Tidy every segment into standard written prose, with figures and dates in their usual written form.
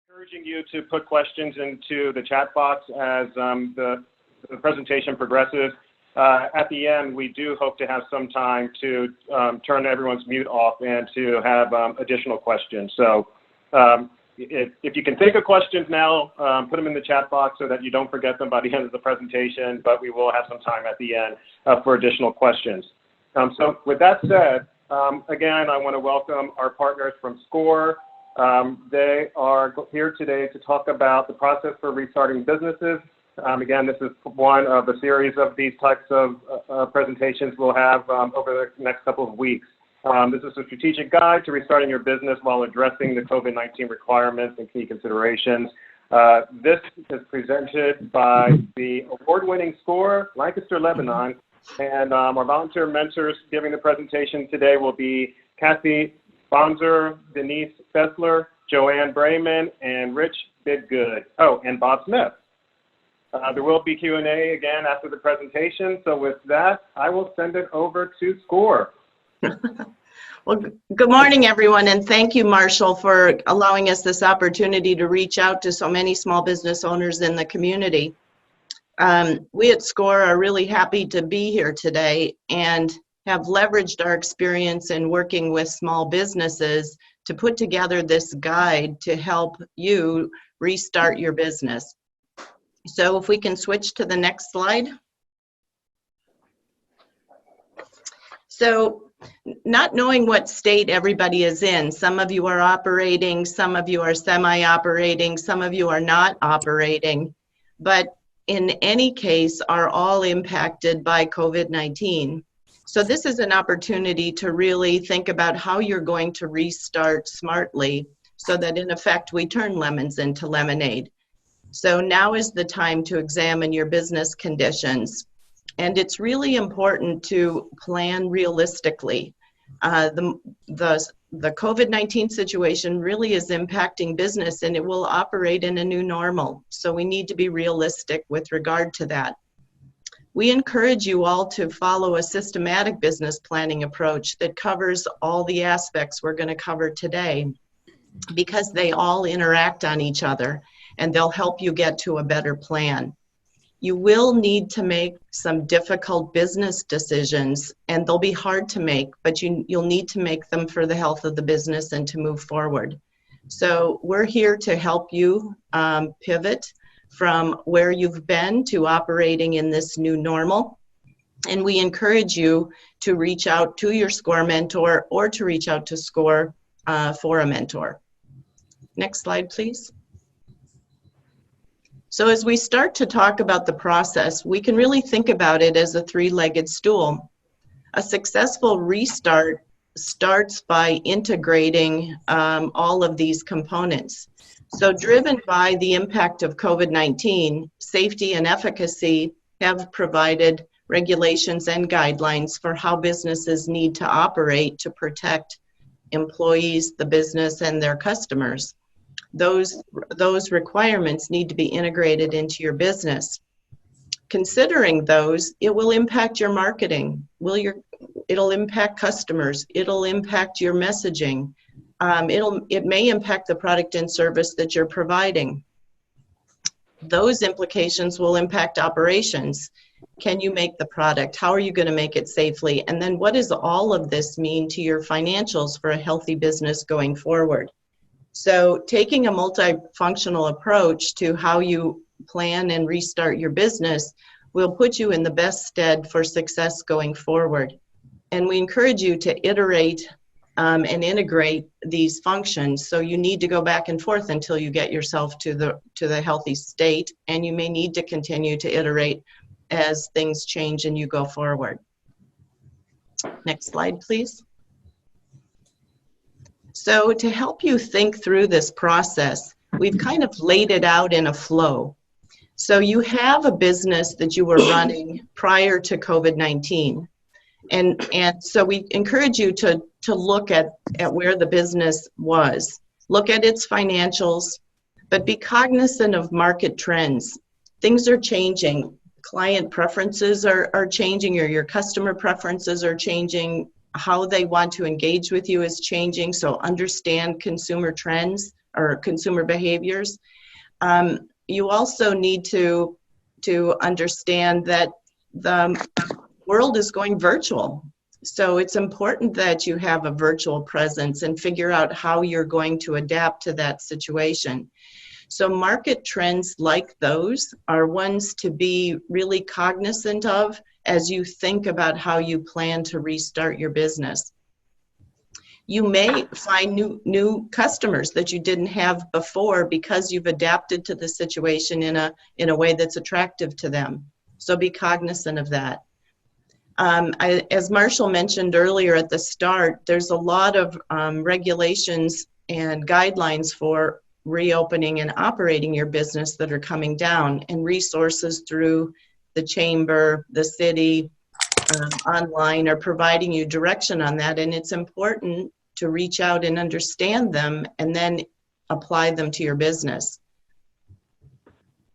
Encouraging you to put questions into the chat box as the presentation progresses. At the end, we do hope to have some time to turn everyone's mute off and to have additional questions. So if you can think of questions now, put them in the chat box so that you don't forget them by the end of the presentation, but we will have some time at the end for additional questions. So with that said, again, I want to welcome our partners from SCORE. They are here today to talk about the process for restarting businesses. Again, this is one of a series of these types of presentations we'll have over the next couple of weeks. This is a strategic guide to restarting your business while addressing the COVID-19 requirements and key considerations. This is presented by the award-winning SCORE, Lancaster, Lebanon, and our volunteer mentors giving the presentation today will be Kathy Bonser, Denise Fessler, Joanne Brayman, and Rich Bidgood. Oh, and Bob Smith. There will be Q&A again after the presentation. So with that, I will send it over to SCORE. Well, good morning, everyone, and thank you, Marshall, for allowing us this opportunity to reach out to so many small business owners in the community. We at SCORE are really happy to be here today and have leveraged our experience in working with small businesses to put together this guide to help you restart your business. So if we can switch to the next slide. So not knowing what state everybody is in, some of you are operating, some of you are semi-operating, some of you are not operating, but in any case are all impacted by COVID-19. So this is an opportunity to really think about how you're going to restart smartly so that in effect we turn lemons into lemonade. So now is the time to examine your business conditions. And it's really important to plan realistically. The COVID-19 situation really is impacting business and it will operate in a new normal. So we need to be realistic with regard to that. We encourage you all to follow a systematic business planning approach that covers all the aspects we're going to cover today because they all interact on each other and they'll help you get to a better plan. You will need to make some difficult business decisions and they'll be hard to make, but you'll need to make them for the health of the business and to move forward. So we're here to help you pivot from where you've been to operating in this new normal. And we encourage you to reach out to your SCORE mentor or to reach out to SCORE for a mentor. Next slide, please. So as we start to talk about the process, we can really think about it as a three-legged stool. A successful restart starts by integrating all of these components. So driven by the impact of COVID-19, safety and efficacy have provided regulations and guidelines for how businesses need to operate to protect employees, the business, and their customers. Those requirements need to be integrated into your business. Considering those, it will impact your marketing. It'll impact customers. It'll impact your messaging. It may impact the product and service that you're providing. Those implications will impact operations. Can you make the product? How are you going to make it safely? And then what does all of this mean to your financials for a healthy business going forward? So taking a multifunctional approach to how you plan and restart your business will put you in the best stead for success going forward. And we encourage you to iterate and integrate these functions. So you need to go back and forth until you get yourself to the healthy state, and you may need to continue to iterate as things change and you go forward. Next slide, please. So to help you think through this process, we've kind of laid it out in a flow. So you have a business that you were running prior to COVID-19. And so we encourage you to look at where the business was. Look at its financials, but be cognizant of market trends. Things are changing. Client preferences are changing, or your customer preferences are changing. How they want to engage with you is changing. So understand consumer trends or consumer behaviors. You also need to understand that the world is going virtual. So it's important that you have a virtual presence and figure out how you're going to adapt to that situation. So market trends like those are ones to be really cognizant of as you think about how you plan to restart your business. You may find new customers that you didn't have before because you've adapted to the situation in a way that's attractive to them. So be cognizant of that. As Marshall mentioned earlier at the start, there's a lot of regulations and guidelines for reopening and operating your business that are coming down, and resources through the chamber, the city, online are providing you direction on that, and it's important to reach out and understand them and then apply them to your business.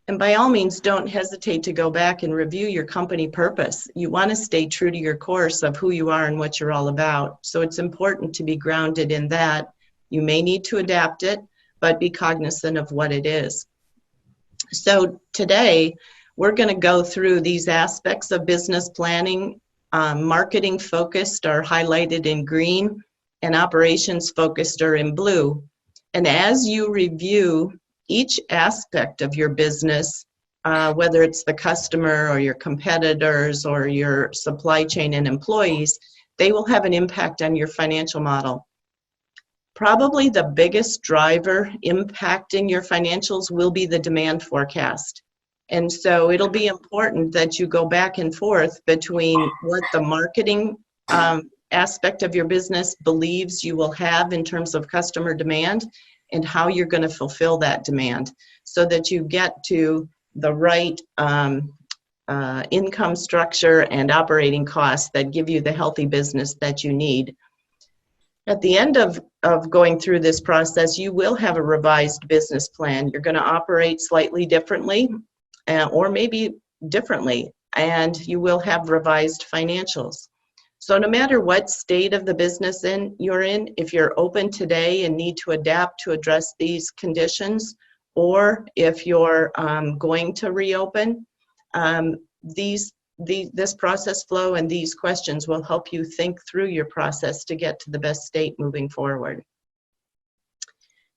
And by all means, don't hesitate to go back and review your company purpose. You want to stay true to your course of who you are and what you're all about. So it's important to be grounded in that. You may need to adapt it, but be cognizant of what it is. So today, we're going to go through these aspects of business planning. Marketing focused are highlighted in green, and operations focused are in blue. And as you review each aspect of your business, whether it's the customer or your competitors or your supply chain and employees, they will have an impact on your financial model. Probably the biggest driver impacting your financials will be the demand forecast. And so it'll be important that you go back and forth between what the marketing aspect of your business believes you will have in terms of customer demand and how you're going to fulfill that demand so that you get to the right income structure and operating costs that give you the healthy business that you need. At the end of going through this process, you will have a revised business plan. You're going to operate slightly differently or maybe differently, and you will have revised financials. So no matter what state of the business you're in, if you're open today and need to adapt to address these conditions, or if you're going to reopen, this process flow and these questions will help you think through your process to get to the best state moving forward.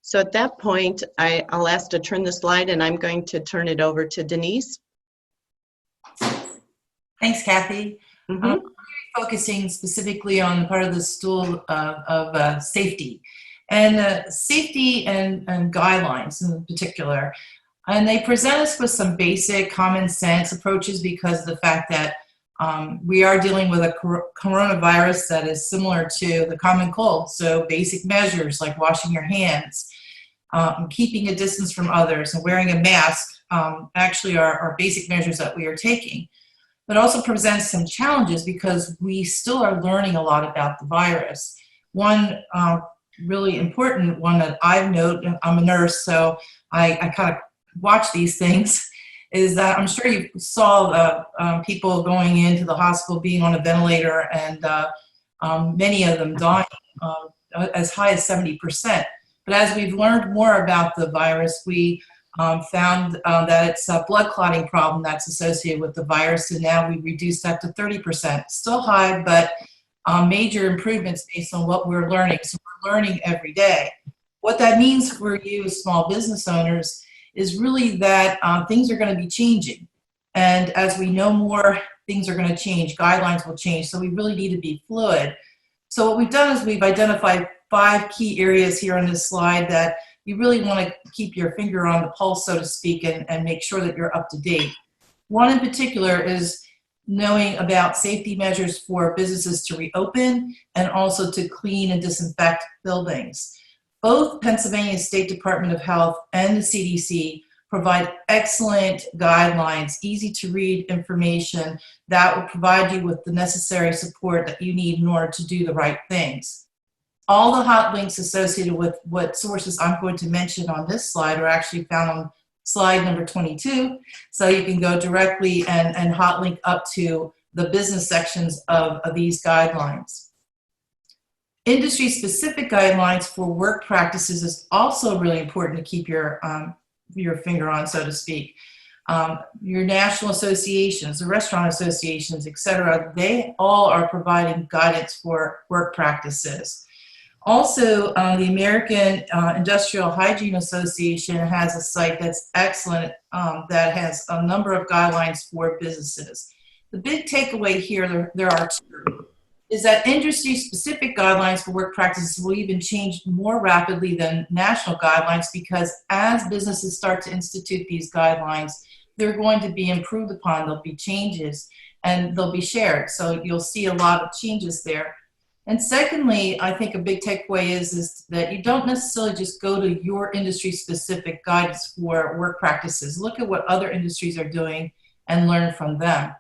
So at that point, I'll ask to turn the slide, and I'm going to turn it over to Denise. Thanks, Kathy. Mm-hmm. Focusing specifically on part of the stool of safety and safety and guidelines in particular. And they present us with some basic common sense approaches because of the fact that we are dealing with a coronavirus that is similar to the common cold. So basic measures like washing your hands, keeping a distance from others, and wearing a mask actually are basic measures that we are taking. But also presents some challenges because we still are learning a lot about the virus. One really important one that I've noted, I'm a nurse, so I kind of watch these things, is that I'm sure you saw people going into the hospital being on a ventilator and many of them dying as high as 70%. But as we've learned more about the virus, we found that it's a blood clotting problem that's associated with the virus, and now we reduced that to 30%. Still high, but major improvements based on what we're learning. So we're learning every day. What that means for you as small business owners is really that things are going to be changing. And as we know more, things are going to change, guidelines will change, so we really need to be fluid. So what we've done is we've identified 5 key areas here on this slide that you really want to keep your finger on the pulse, so to speak, and make sure that you're up to date. One in particular is knowing about safety measures for businesses to reopen and also to clean and disinfect buildings. Both Pennsylvania State Department of Health and the CDC provide excellent guidelines, easy to read information that will provide you with the necessary support that you need in order to do the right things. All the hot links associated with what sources I'm going to mention on this slide are actually found on slide number 22. So you can go directly and hot link up to the business sections of these guidelines. Industry-specific guidelines for work practices is also really important to keep your finger on, so to speak. Your national associations, the restaurant associations, et cetera, they all are providing guidance for work practices. Also, the American Industrial Hygiene Association has a site that's excellent that has a number of guidelines for businesses. The big takeaway here, there are two, is that industry-specific guidelines for work practices will even change more rapidly than national guidelines, because as businesses start to institute these guidelines, they're going to be improved upon, there'll be changes, and they'll be shared. So you'll see a lot of changes there. And secondly, I think a big takeaway is that you don't necessarily just go to your industry-specific guidance for work practices. Look at what other industries are doing and learn from them.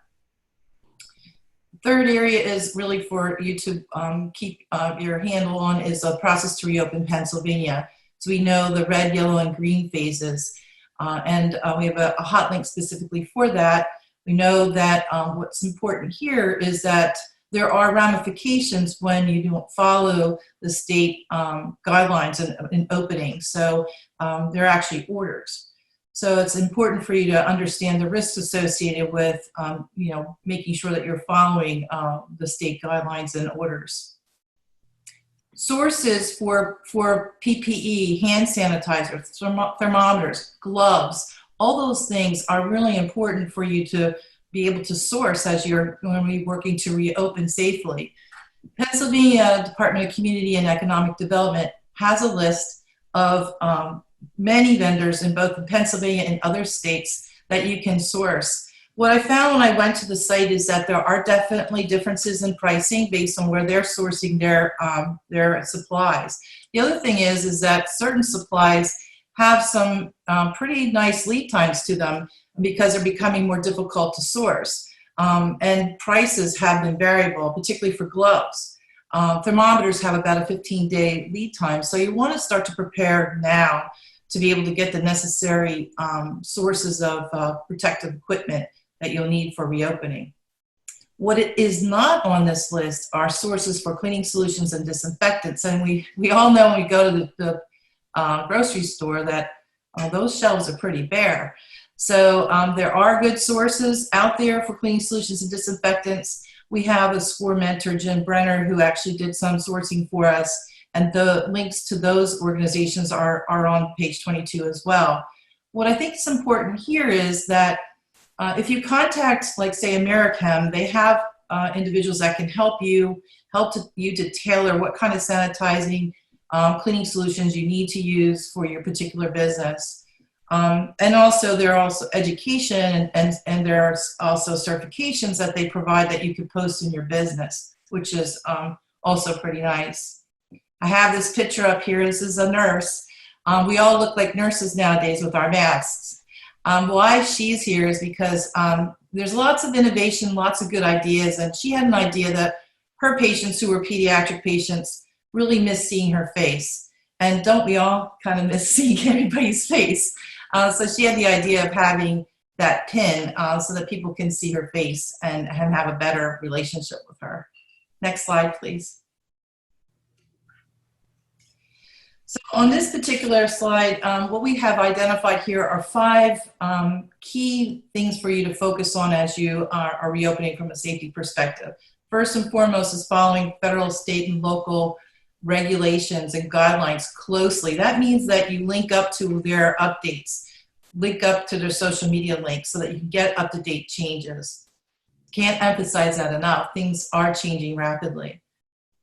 Third area is really for you to keep your handle on is a process to reopen Pennsylvania. So we know the red, yellow, and green phases, and we have a hot link specifically for that. We know that what's important here is that there are ramifications when you don't follow the state guidelines in opening. So there are actually orders. So it's important for you to understand the risks associated with, making sure that you're following the state guidelines and orders. Sources for PPE, hand sanitizer, thermometers, gloves, all those things are really important for you to be able to source as you're going to be working to reopen safely. Pennsylvania Department of Community and Economic Development has a list of many vendors in both Pennsylvania and other states that you can source. What I found when I went to the site is that there are definitely differences in pricing based on where they're sourcing their supplies. The other thing is that certain supplies have some pretty nice lead times to them because they're becoming more difficult to source. And prices have been variable, particularly for gloves. Thermometers have about a 15-day lead time, so you want to start to prepare now to be able to get the necessary sources of protective equipment that you'll need for reopening. What it is not on this list are sources for cleaning solutions and disinfectants. And we all know when we go to the grocery store that those shelves are pretty bare. So there are good sources out there for cleaning solutions and disinfectants. We have a SCORE mentor, Jim Brenner, who actually did some sourcing for us. And the links to those organizations are on page 22 as well. What I think is important here is that if you contact, like, say, Americhem, they have individuals that can help you to tailor what kind of sanitizing, cleaning solutions you need to use for your particular business. And also there are also education and there are also certifications that they provide that you can post in your business, which is also pretty nice. I have this picture up here. This is a nurse. We all look like nurses nowadays with our masks. Why she's here is because there's lots of innovation, lots of good ideas, and she had an idea that her patients who were pediatric patients really miss seeing her face. And don't we all kind of miss seeing everybody's face? So she had the idea of having that pin so that people can see her face and have a better relationship with her. Next slide, please. So on this particular slide, what we have identified here are 5 key things for you to focus on as you are reopening from a safety perspective. First and foremost is following federal, state, and local regulations and guidelines closely. That means that you link up to their updates, link up to their social media links so that you can get up-to-date changes. Can't emphasize that enough. Things are changing rapidly.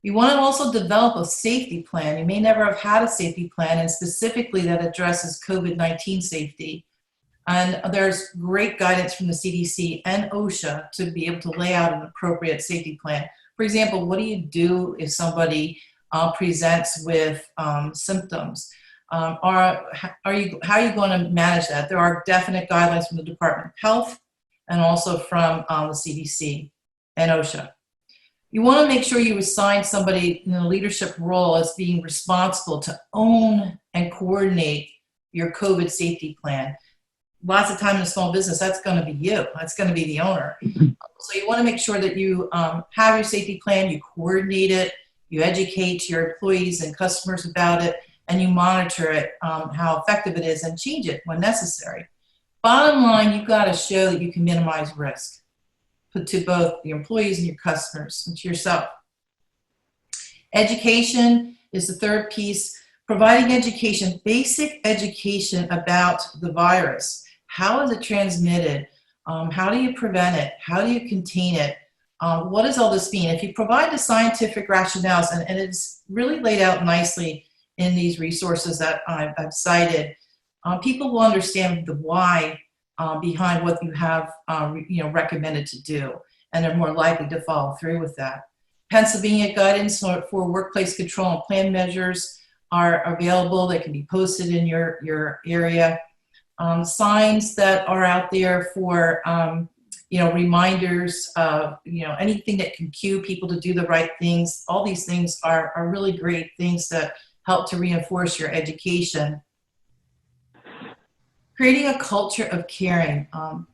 You want to also develop a safety plan. You may never have had a safety plan, and specifically that addresses COVID-19 safety. And there's great guidance from the CDC and OSHA to be able to lay out an appropriate safety plan. For example, what do you do if somebody presents with symptoms? How are you going to manage that? There are definite guidelines from the Department of Health and also from the CDC and OSHA. You want to make sure you assign somebody in a leadership role as being responsible to own and coordinate your COVID safety plan. Lots of time in a small business, that's going to be you. That's going to be the owner. So you want to make sure that you have your safety plan, you coordinate it, you educate your employees and customers about it, and you monitor it, how effective it is, and change it when necessary. Bottom line, you've got to show that you can minimize risk to both the employees and your customers and to yourself. Education is the third piece. Providing education, basic education about the virus. How is it transmitted? How do you prevent it? How do you contain it? What does all this mean? If you provide the scientific rationales, and it's really laid out nicely in these resources that I've cited, people will understand the why behind what you have recommended to do, and they're more likely to follow through with that. Pennsylvania guidance for workplace control and plan measures are available. They can be posted in your area. Signs that are out there for reminders of anything that can cue people to do the right things. All these things are really great things that help to reinforce your education. Creating a culture of caring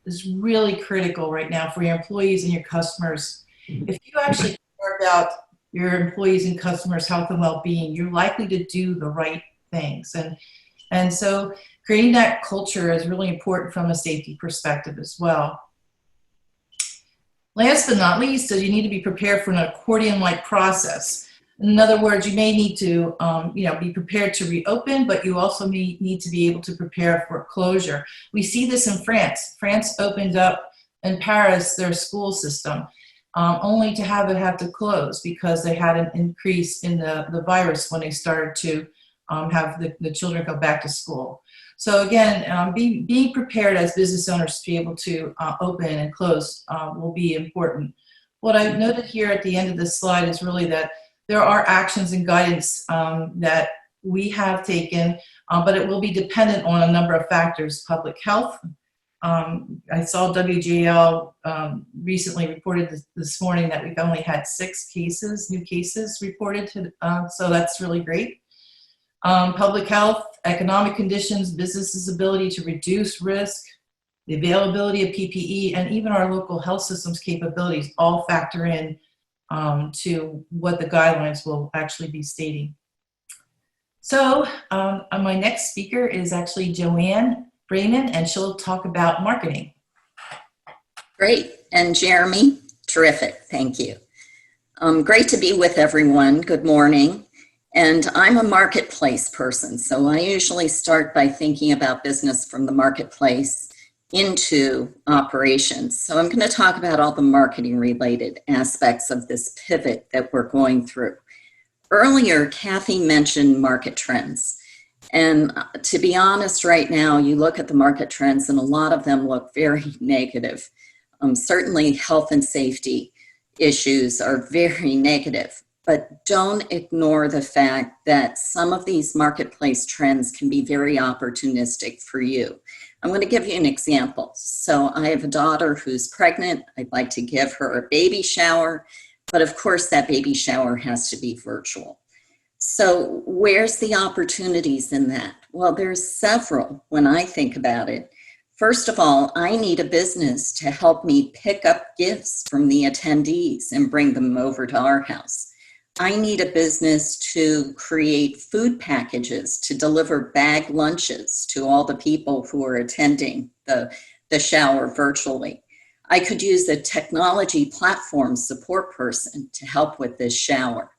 is really critical right now for your employees and your customers. If you actually care about your employees and customers' health and well-being, you're likely to do the right things. And so creating that culture is really important from a safety perspective as well. Last but not least, you need to be prepared for an accordion-like process. In other words, you may need to be prepared to reopen, but you also need to be able to prepare for closure. We see this in France. France opened up in Paris their school system, only to have to close because they had an increase in the virus when they started to have the children go back to school. So again, being prepared as business owners to be able to open and close will be important. What I've noted here at the end of this slide is really that there are actions and guidance that we have taken, but it will be dependent on a number of factors: public health. I saw WJL recently reported this morning that we've only had 6 new cases reported, so that's really great. Public health, economic conditions, businesses' ability to reduce risk, the availability of PPE, and even our local health system's capabilities all factor in to what the guidelines will actually be stating. So my next speaker is actually Joanne Brayman, and she'll talk about marketing. Great. And Jeremy, terrific. Thank you. Great to be with everyone. Good morning. And I'm a marketplace person, so I usually start by thinking about business from the marketplace into operations. So I'm going to talk about all the marketing related aspects of this pivot that we're going through. Earlier, Kathy mentioned market trends. And to be honest, right now, you look at the market trends and a lot of them look very negative. Certainly health and safety issues are very negative. But don't ignore the fact that some of these marketplace trends can be very opportunistic for you. I'm going to give you an example. So I have a daughter who's pregnant. I'd like to give her a baby shower, but of course that baby shower has to be virtual. So where's the opportunities in that? Well, there's several when I think about it. First of all, I need a business to help me pick up gifts from the attendees and bring them over to our house. I need a business to create food packages to deliver bag lunches to all the people who are attending the shower virtually. I could use a technology platform support person to help with this shower.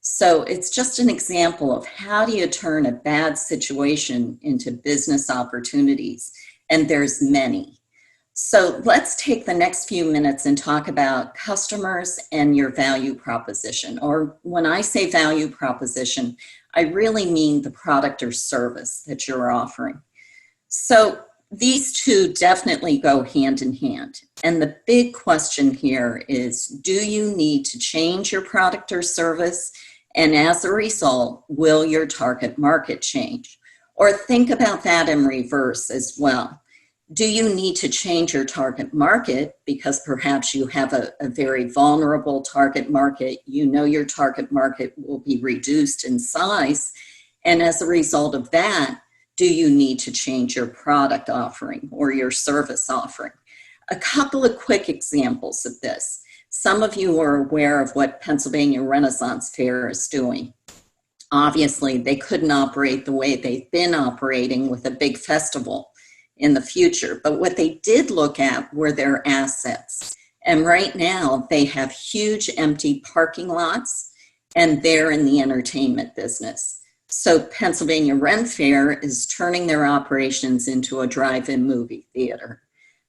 So it's just an example of how do you turn a bad situation into business opportunities, and there's many. So let's take the next few minutes and talk about customers and your value proposition. Or when I say value proposition, I really mean the product or service that you're offering. So these two definitely go hand in hand. And the big question here is, do you need to change your product or service? And as a result, will your target market change? Or think about that in reverse as well. Do you need to change your target market because perhaps you have a very vulnerable target market? You know your target market will be reduced in size. And as a result of that, do you need to change your product offering or your service offering? A couple of quick examples of this. Some of you are aware of what Pennsylvania Renaissance Fair is doing. Obviously, they couldn't operate the way they've been operating with a big festival in the future, but what they did look at were their assets. And right now, they have huge empty parking lots, and they're in the entertainment business. So Pennsylvania Ren Fair is turning their operations into a drive-in movie theater.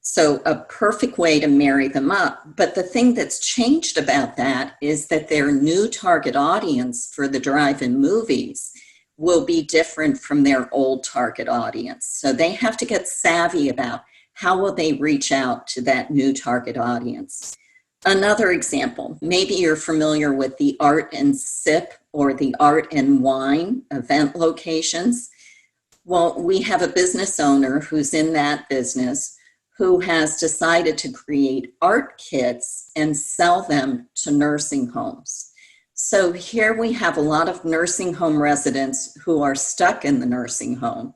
So a perfect way to marry them up. But the thing that's changed about that is that their new target audience for the drive-in movies will be different from their old target audience. So they have to get savvy about how will they reach out to that new target audience. Another example, maybe you're familiar with the Art and Sip or the Art and Wine event locations. Well, we have a business owner who's in that business who has decided to create art kits and sell them to nursing homes. So here we have a lot of nursing home residents who are stuck in the nursing home.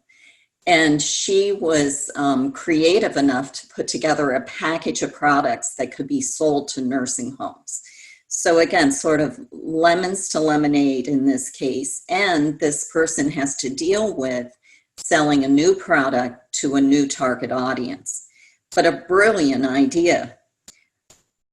And she was creative enough to put together a package of products that could be sold to nursing homes. So again, sort of lemons to lemonade in this case. And this person has to deal with selling a new product to a new target audience. But a brilliant idea.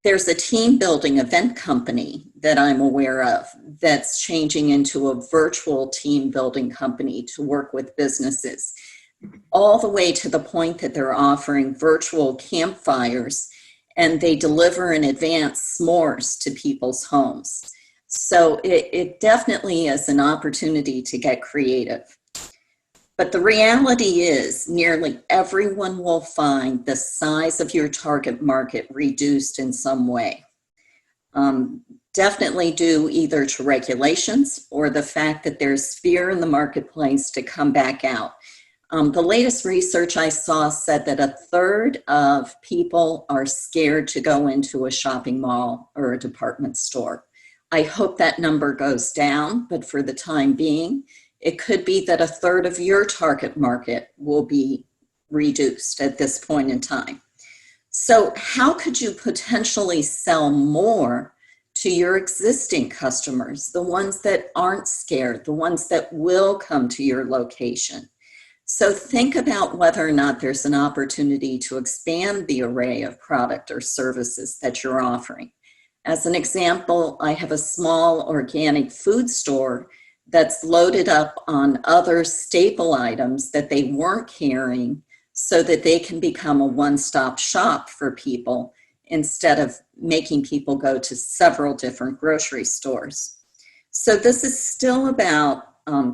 There's a team building event company that I'm aware of that's changing into a virtual team building company to work with businesses, all the way to the point that they're offering virtual campfires and they deliver in advance s'mores to people's homes. So it definitely is an opportunity to get creative. But the reality is nearly everyone will find the size of your target market reduced in some way. Definitely due either to regulations or the fact that there's fear in the marketplace to come back out. The latest research I saw said that 1/3 of people are scared to go into a shopping mall or a department store. I hope that number goes down, but for the time being, it could be that 1/3 of your target market will be reduced at this point in time. So how could you potentially sell more to your existing customers, the ones that aren't scared, the ones that will come to your location? So think about whether or not there's an opportunity to expand the array of product or services that you're offering. As an example, I have a small organic food store that's loaded up on other staple items that they weren't carrying so that they can become a one-stop shop for people instead of making people go to several different grocery stores. So this is still about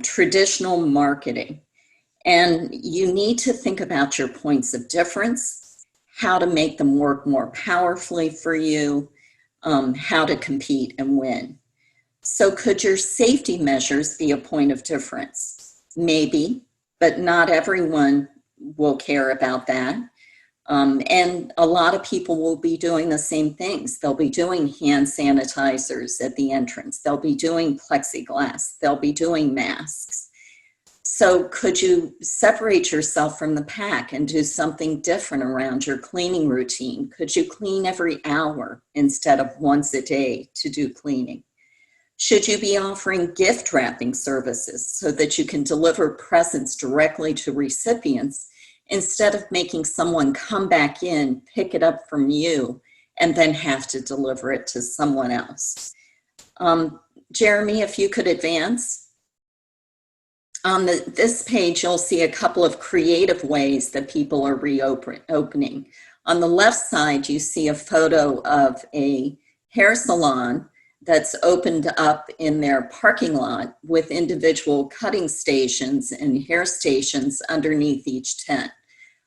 traditional marketing. And you need to think about your points of difference, how to make them work more powerfully for you, how to compete and win. So could your safety measures be a point of difference? Maybe, but not everyone will care about that. And a lot of people will be doing the same things. They'll be doing hand sanitizers at the entrance. They'll be doing plexiglass. They'll be doing masks. So could you separate yourself from the pack and do something different around your cleaning routine? Could you clean every hour instead of once a day to do cleaning? Should you be offering gift wrapping services so that you can deliver presents directly to recipients instead of making someone come back in, pick it up from you, and then have to deliver it to someone else? Jeremy, if you could advance. On this page, you'll see a couple of creative ways that people are reopening. On the left side, you see a photo of a hair salon that's opened up in their parking lot with individual cutting stations and hair stations underneath each tent.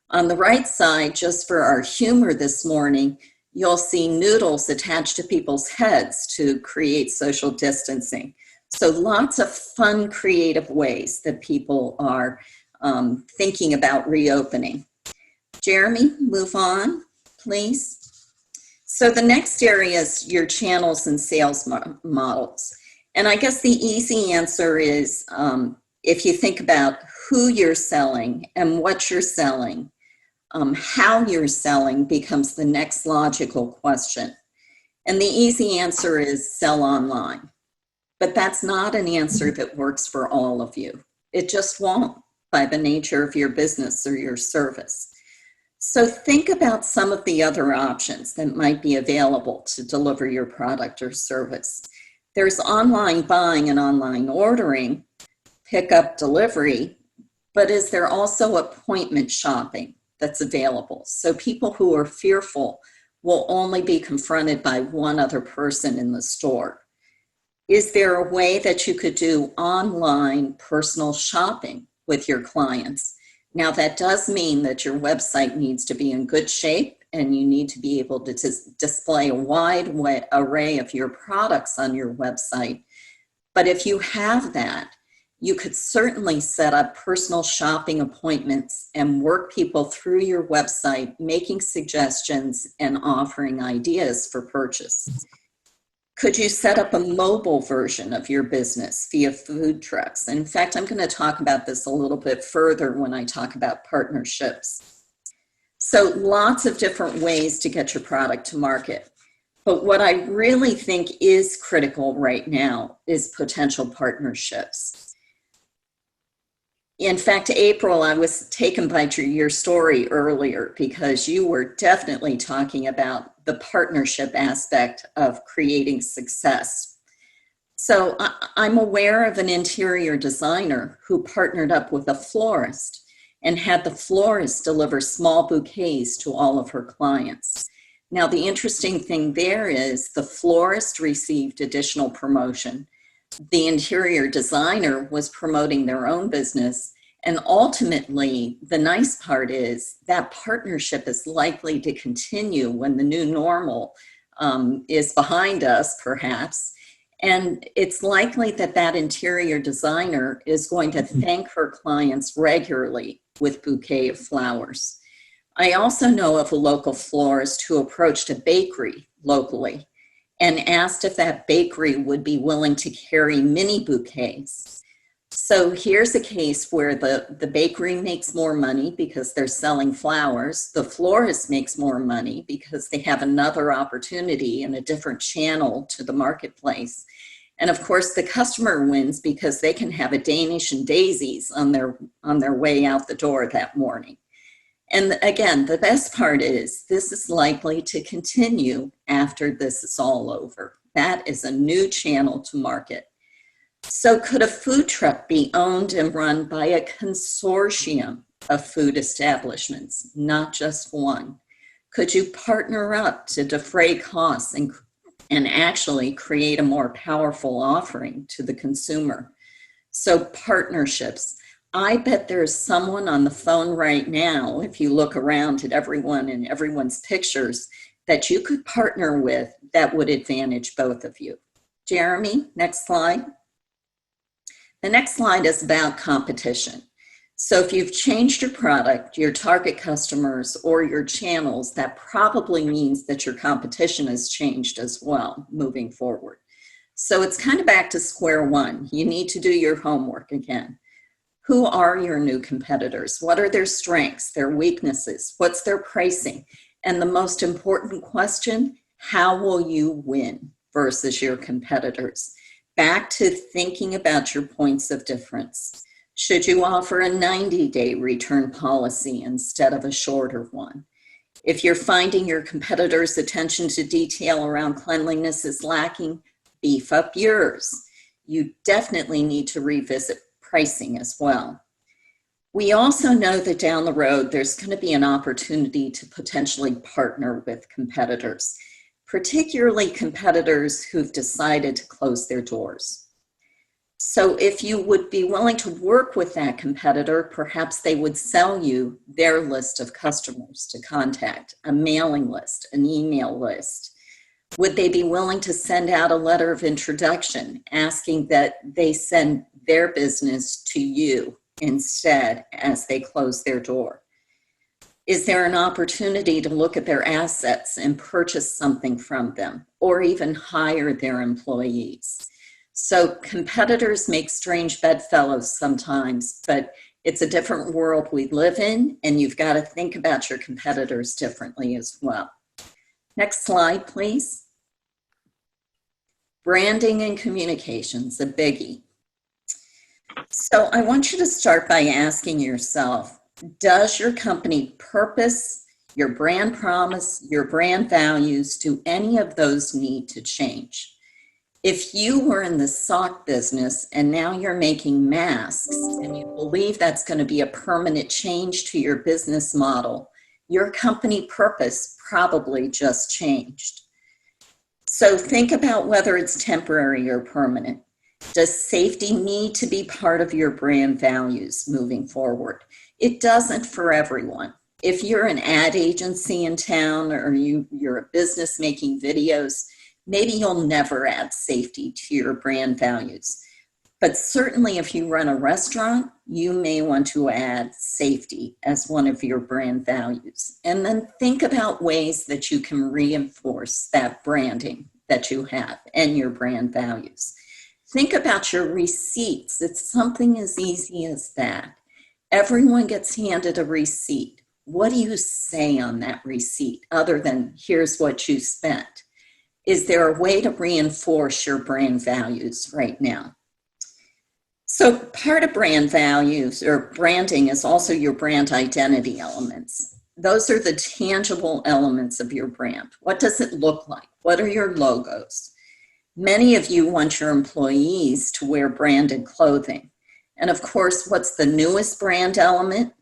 On the right side, just for our humor this morning, you'll see noodles attached to people's heads to create social distancing. So lots of fun, creative ways that people are thinking about reopening. Jeremy, move on, please. So the next area is your channels and sales models. And I guess the easy answer is if you think about who you're selling and what you're selling, how you're selling becomes the next logical question. And the easy answer is sell online. But that's not an answer that works for all of you. It just won't, by the nature of your business or your service. So think about some of the other options that might be available to deliver your product or service. There's online buying and online ordering, pickup, delivery, but is there also appointment shopping that's available? So people who are fearful will only be confronted by one other person in the store. Is there a way that you could do online personal shopping with your clients? Now, that does mean that your website needs to be in good shape and you need to be able to display a wide array of your products on your website. But if you have that, you could certainly set up personal shopping appointments and work people through your website, making suggestions and offering ideas for purchase. Could you set up a mobile version of your business via food trucks? And in fact, I'm going to talk about this a little bit further when I talk about partnerships. So lots of different ways to get your product to market. But what I really think is critical right now is potential partnerships. In fact, April, I was taken by your story earlier because you were definitely talking about the partnership aspect of creating success. So I'm aware of an interior designer who partnered up with a florist and had the florist deliver small bouquets to all of her clients. Now, the interesting thing there is the florist received additional promotion. The interior designer was promoting their own business. And ultimately, the nice part is that partnership is likely to continue when the new normal is behind us, perhaps. And it's likely that that interior designer is going to thank her clients regularly with bouquet of flowers. I also know of a local florist who approached a bakery locally and asked if that bakery would be willing to carry mini bouquets. So here's a case where the bakery makes more money because they're selling flowers. The florist makes more money because they have another opportunity and a different channel to the marketplace. And of course, the customer wins because they can have a Danish and daisies on their way out the door that morning. And again, the best part is this is likely to continue after this is all over. That is a new channel to market. So could a food truck be owned and run by a consortium of food establishments, not just one? Could you partner up to defray costs and actually create a more powerful offering to the consumer? So partnerships. I bet there's someone on the phone right now, if you look around at everyone and everyone's pictures, that you could partner with that would advantage both of you. Jeremy, next slide. The next slide is about competition. So if you've changed your product, your target customers, or your channels, that probably means that your competition has changed as well moving forward. So it's kind of back to square one. You need to do your homework again. Who are your new competitors? What are their strengths, their weaknesses? What's their pricing? And the most important question, how will you win versus your competitors? Back to thinking about your points of difference. Should you offer a 90-day return policy instead of a shorter one? If you're finding your competitors' attention to detail around cleanliness is lacking, beef up yours. You definitely need to revisit pricing as well. We also know that down the road, there's going to be an opportunity to potentially partner with competitors, particularly competitors who've decided to close their doors. So if you would be willing to work with that competitor, perhaps they would sell you their list of customers to contact, a mailing list, an email list. Would they be willing to send out a letter of introduction asking that they send their business to you instead as they close their door? Is there an opportunity to look at their assets and purchase something from them or even hire their employees? So competitors make strange bedfellows sometimes, but it's a different world we live in, and you've got to think about your competitors differently as well. Next slide, please. Branding and communications, a biggie. So I want you to start by asking yourself, does your company purpose, your brand promise, your brand values, do any of those need to change? If you were in the sock business and now you're making masks and you believe that's going to be a permanent change to your business model, your company purpose probably just changed. So think about whether it's temporary or permanent. Does safety need to be part of your brand values moving forward? It doesn't for everyone. If you're an ad agency in town or you're a business making videos, maybe you'll never add safety to your brand values. But certainly if you run a restaurant, you may want to add safety as one of your brand values. And then think about ways that you can reinforce that branding that you have and your brand values. Think about your receipts. It's something as easy as that. Everyone gets handed a receipt. What do you say on that receipt other than here's what you spent? Is there a way to reinforce your brand values right now? So part of brand values or branding is also your brand identity elements. Those are the tangible elements of your brand. What does it look like? What are your logos? Many of you want your employees to wear branded clothing. And of course, what's the newest brand element?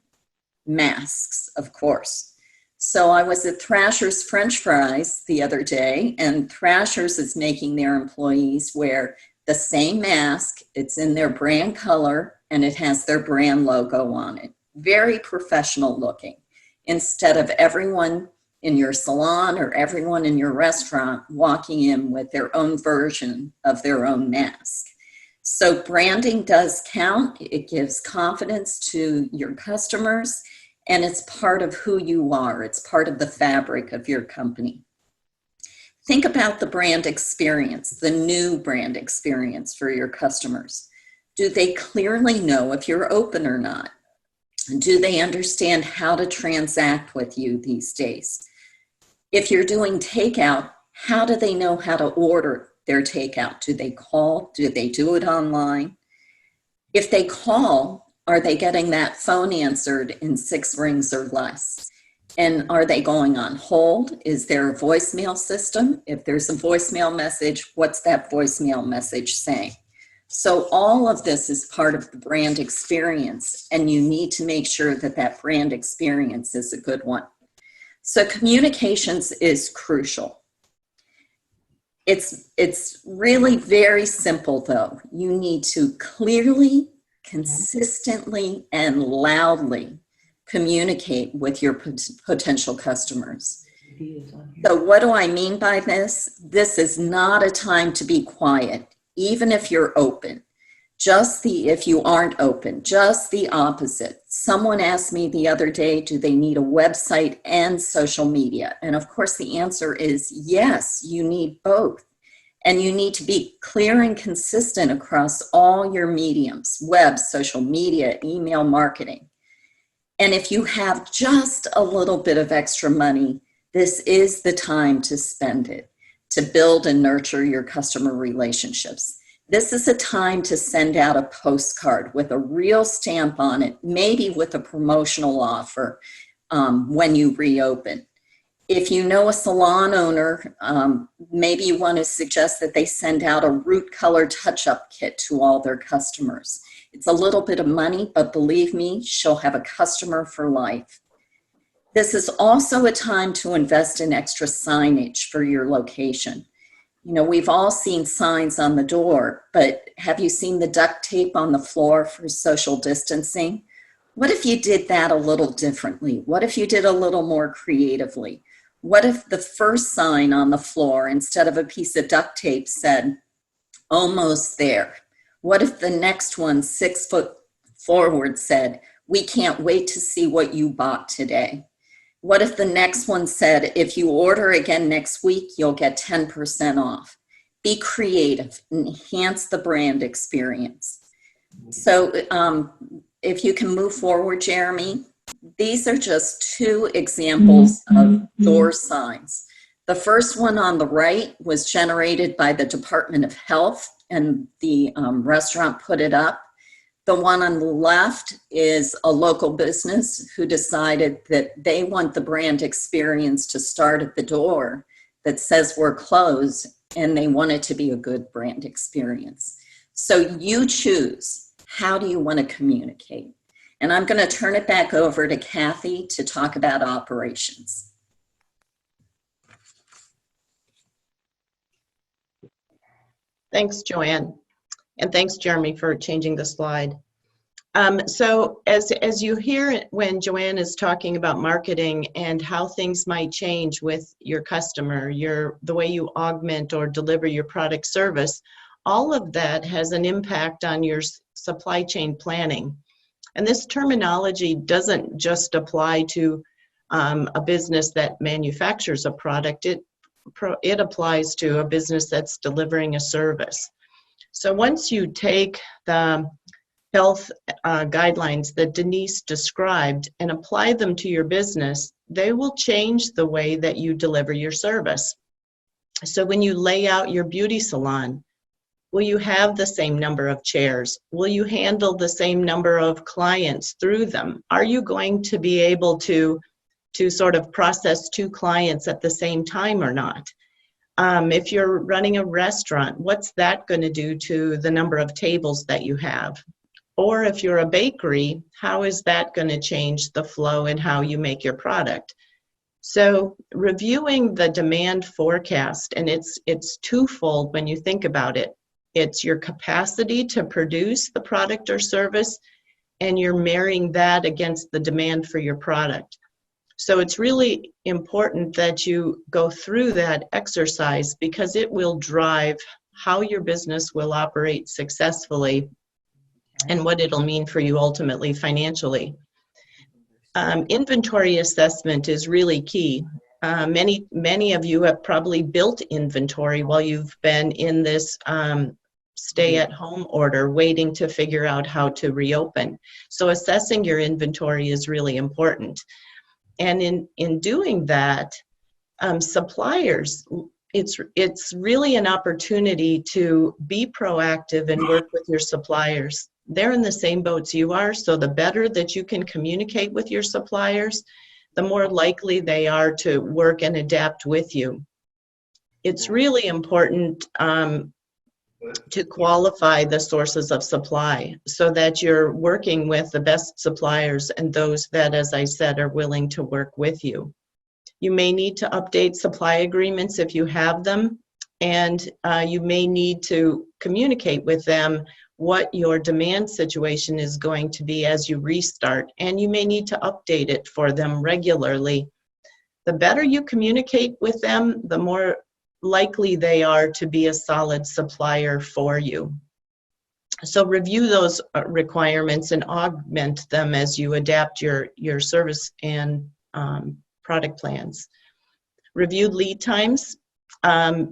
Masks, of course. So I was at Thrasher's French Fries the other day, and Thrasher's is making their employees wear the same mask. It's in their brand color, and it has their brand logo on it. Very professional looking. Instead of everyone in your salon or everyone in your restaurant walking in with their own version of their own mask. So branding does count. It gives confidence to your customers, and it's part of who you are. It's part of the fabric of your company. Think about the brand experience, the new brand experience for your customers. Do they clearly know if you're open or not? Do they understand how to transact with you these days? If you're doing takeout, how do they know how to order their takeout? Do they call? Do they do it online? If they call, are they getting that phone answered in 6 rings or less? And are they going on hold? Is there a voicemail system? If there's a voicemail message, what's that voicemail message saying? So all of this is part of the brand experience, and you need to make sure that that brand experience is a good one. So communications is crucial. It's really very simple though. You need to clearly, consistently, and loudly communicate with your potential customers. So what do I mean by this? This is not a time to be quiet, even if you're open. If you aren't open, just the opposite. Someone asked me the other day, do they need a website and social media? And of course the answer is yes, you need both. And you need to be clear and consistent across all your mediums, web, social media, email marketing. And if you have just a little bit of extra money, this is the time to spend it, to build and nurture your customer relationships. This is a time to send out a postcard with a real stamp on it, maybe with a promotional offer when you reopen. If you know a salon owner, maybe you want to suggest that they send out a root color touch-up kit to all their customers. It's a little bit of money, but believe me, she'll have a customer for life. This is also a time to invest in extra signage for your location. You know, we've all seen signs on the door, but have you seen the duct tape on the floor for social distancing? What if you did that a little differently? What if you did a little more creatively? What if the first sign on the floor, instead of a piece of duct tape, said, almost there? What if the next one, 6 foot forward, said, we can't wait to see what you bought today? What if the next one said, if you order again next week, you'll get 10% off? Be creative, enhance the brand experience. So if you can move forward, Jeremy, these are just 2 examples of door signs. The first one on the right was generated by the Department of Health, and the restaurant put it up. The one on the left is a local business who decided that they want the brand experience to start at the door that says we're closed, and they want it to be a good brand experience. So you choose, how do you want to communicate? And I'm going to turn it back over to Kathy to talk about operations. Thanks, Joanne. And thanks, Jeremy, for changing the slide. So as you hear when Joanne is talking about marketing and how things might change with your customer, the way you augment or deliver your product service, all of that has an impact on your supply chain planning. And this terminology doesn't just apply to a business that manufactures a product. It applies to a business that's delivering a service. So once you take the health guidelines that Denise described and apply them to your business, they will change the way that you deliver your service. So when you lay out your beauty salon, will you have the same number of chairs? Will you handle the same number of clients through them? Are you going to be able to sort of process 2 clients at the same time or not? If you're running a restaurant, what's that going to do to the number of tables that you have? Or if you're a bakery, how is that going to change the flow in how you make your product? So reviewing the demand forecast, and it's twofold when you think about it. It's your capacity to produce the product or service, and you're marrying that against the demand for your product. So it's really important that you go through that exercise because it will drive how your business will operate successfully and what it'll mean for you ultimately financially. Inventory assessment is really key. Many of you have probably built inventory while you've been in this stay-at-home order, waiting to figure out how to reopen. So assessing your inventory is really important. And in doing that, suppliers, it's really an opportunity to be proactive and work with your suppliers. They're in the same boats you are, so the better that you can communicate with your suppliers, the more likely they are to work and adapt with you. It's really important to qualify the sources of supply so that you're working with the best suppliers and those that, as I said, are willing to work with you. You may need to update supply agreements if you have them, and you may need to communicate with them what your demand situation is going to be as you restart, and you may need to update it for them regularly. The better you communicate with them, the more likely they are to be a solid supplier for you. So review those requirements and augment them as you adapt your service and product plans. Review lead times.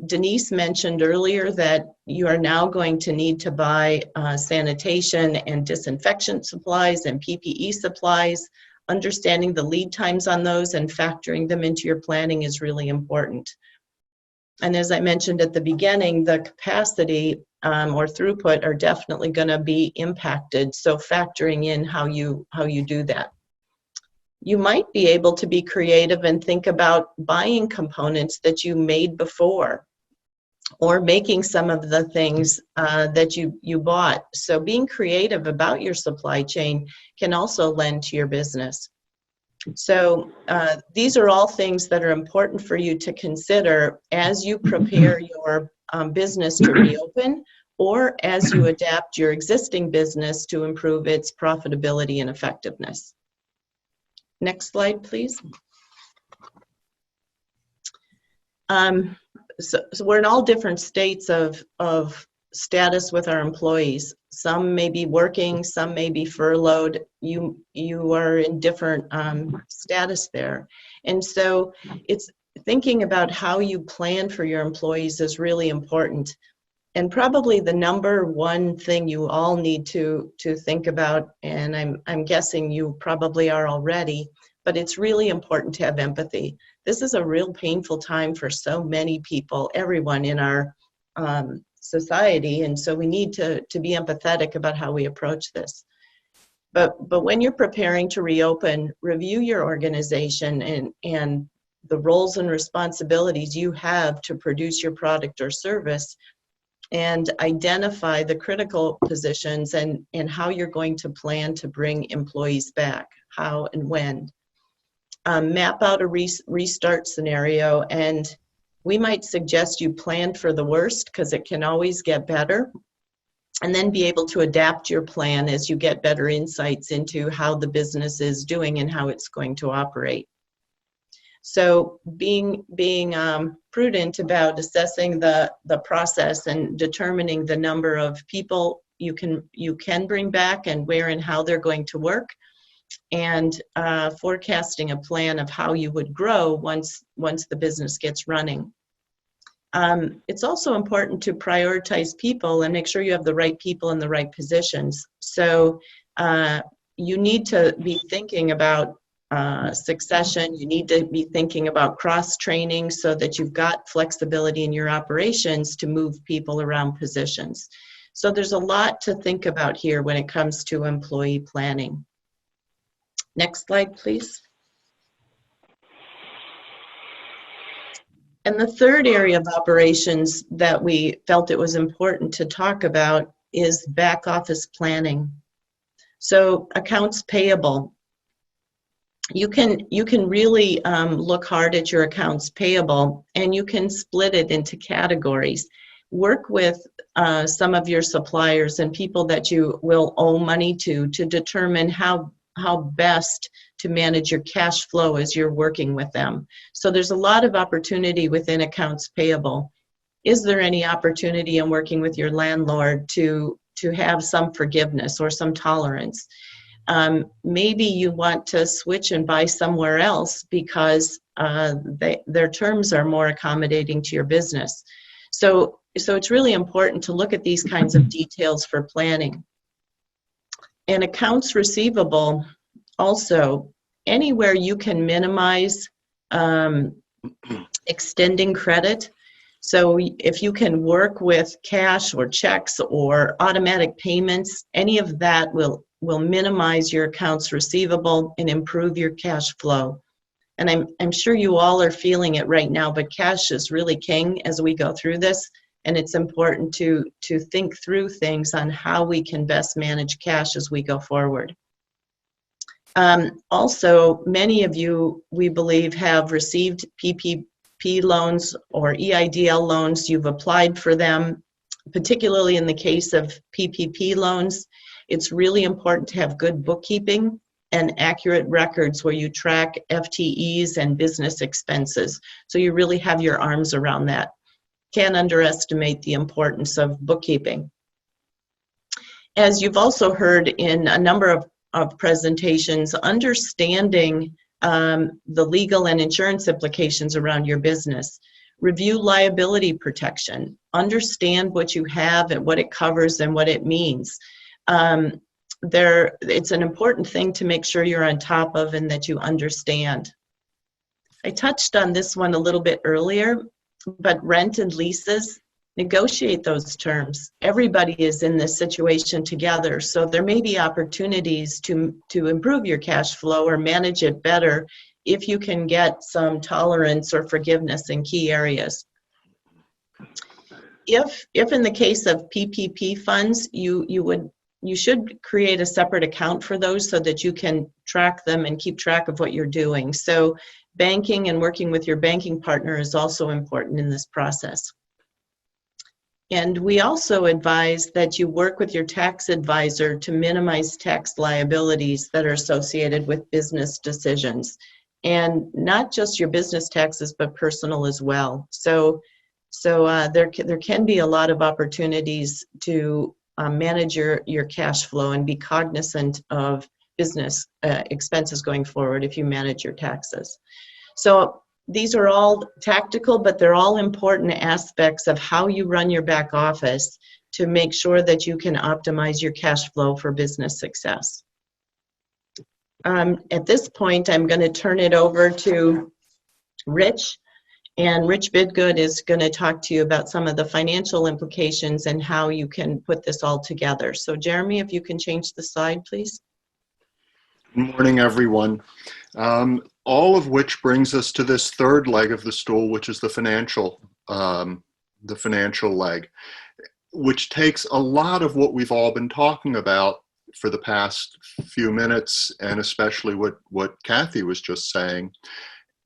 Denise mentioned earlier that you are now going to need to buy sanitation and disinfection supplies and PPE supplies. Understanding the lead times on those and factoring them into your planning is really important. And as I mentioned at the beginning, the capacity or throughput are definitely going to be impacted. So factoring in how you do that. You might be able to be creative and think about buying components that you made before, or making some of the things that you bought. So being creative about your supply chain can also lend to your business. So these are all things that are important for you to consider as you prepare your business to reopen, or as you adapt your existing business to improve its profitability and effectiveness. Next slide, please. So we're in all different states of status with our employees. Some may be working, some may be furloughed. You are in different status there. And so it's thinking about how you plan for your employees is really important. And probably the number one thing you all need to think about, and I'm guessing you probably are already, but it's really important to have empathy. this is a real painful time for so many people, everyone in our society, and so we need to be empathetic about how we approach this. But when you're preparing to reopen, review your organization and the roles and responsibilities you have to produce your product or service, and identify the critical positions and how you're going to plan to bring employees back, how and when. Map out a restart scenario, and we might suggest you plan for the worst because it can always get better, and then be able to adapt your plan as you get better insights into how the business is doing and how it's going to operate. So being prudent about assessing the process and determining the number of people you can bring back and where and how they're going to work, and forecasting a plan of how you would grow once the business gets running. It's also important to prioritize people and make sure you have the right people in the right positions. So you need to be thinking about succession. You need to be thinking about cross-training so that you've got flexibility in your operations to move people around positions. So there's a lot to think about here when it comes to employee planning. Next slide, please. And the third area of operations that we felt it was important to talk about is back office planning. So accounts payable. You can really look hard at your accounts payable, and you can split it into categories. Work with some of your suppliers and people that you will owe money to determine how best to manage your cash flow as you're working with them. So there's a lot of opportunity within accounts payable. Is there any opportunity in working with your landlord to have some forgiveness or some tolerance? Maybe you want to switch and buy somewhere else because their terms are more accommodating to your business. So it's really important to look at these kinds of details for planning. And accounts receivable, also, anywhere you can minimize extending credit. So if you can work with cash or checks or automatic payments, any of that will minimize your accounts receivable and improve your cash flow. And I'm sure you all are feeling it right now, but cash is really king as we go through this. And it's important to think through things on how we can best manage cash as we go forward. Also, many of you, we believe, have received PPP loans or EIDL loans. You've applied for them, particularly in the case of PPP loans. It's really important to have good bookkeeping and accurate records where you track FTEs and business expenses. So you really have your arms around that. Can't underestimate the importance of bookkeeping. As you've also heard in a number of presentations, understanding the legal and insurance implications around your business. Review liability protection. Understand what you have and what it covers and what it means. It's an important thing to make sure you're on top of and that you understand. I touched on this one a little bit earlier, but rent and leases, negotiate those terms. Everybody is in this situation together, so there may be opportunities to improve your cash flow or manage it better if you can get some tolerance or forgiveness in key areas. If in the case of PPP funds, you should create a separate account for those so that you can track them and keep track of what you're doing. So banking and working with your banking partner is also important in this process. And we also advise that you work with your tax advisor to minimize tax liabilities that are associated with business decisions. And not just your business taxes, but personal as well. So there can be a lot of opportunities to manage your cash flow and be cognizant of business expenses going forward if you manage your taxes. So these are all tactical, but they're all important aspects of how you run your back office to make sure that you can optimize your cash flow for business success. At this point, I'm going to turn it over to Rich. And Rich Bidgood is going to talk to you about some of the financial implications and how you can put this all together. So Jeremy, if you can change the slide, please. Good morning, everyone. All of which brings us to this third leg of the stool, which is the financial leg, which takes a lot of what we've all been talking about for the past few minutes, and especially what Kathy was just saying,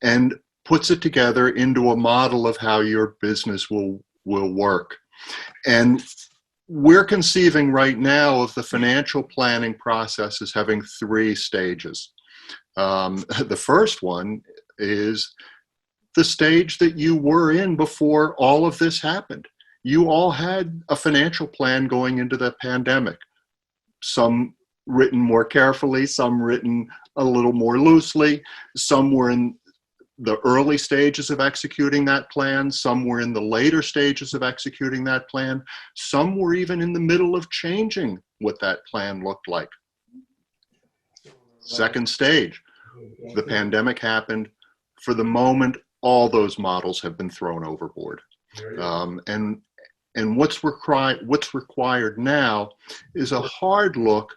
and puts it together into a model of how your business will work. And we're conceiving right now of the financial planning process as having 3 stages. The first one is the stage that you were in before all of this happened. You all had a financial plan going into the pandemic, some written more carefully, some written a little more loosely, some were in the early stages of executing that plan, some were in the later stages of executing that plan, some were even in the middle of changing what that plan looked like. Second stage, the pandemic happened. For the moment, all those models have been thrown overboard. And what's required now is a hard look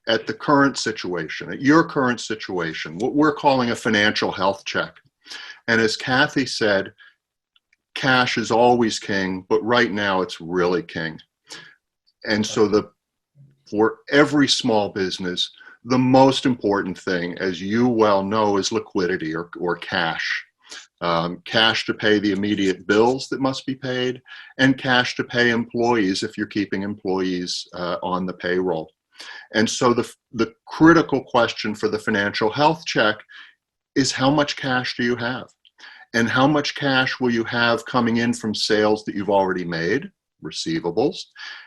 at the current situation, at your current situation, what we're calling a financial health check. And as Kathy said, cash is always king, but right now it's really king. And so for every small business, the most important thing, as you well know, is liquidity or cash. Cash to pay the immediate bills that must be paid, and cash to pay employees if you're keeping employees on the payroll. And so the critical question for the financial health check is, how much cash do you have? And how much cash will you have coming in from sales that you've already made, receivables?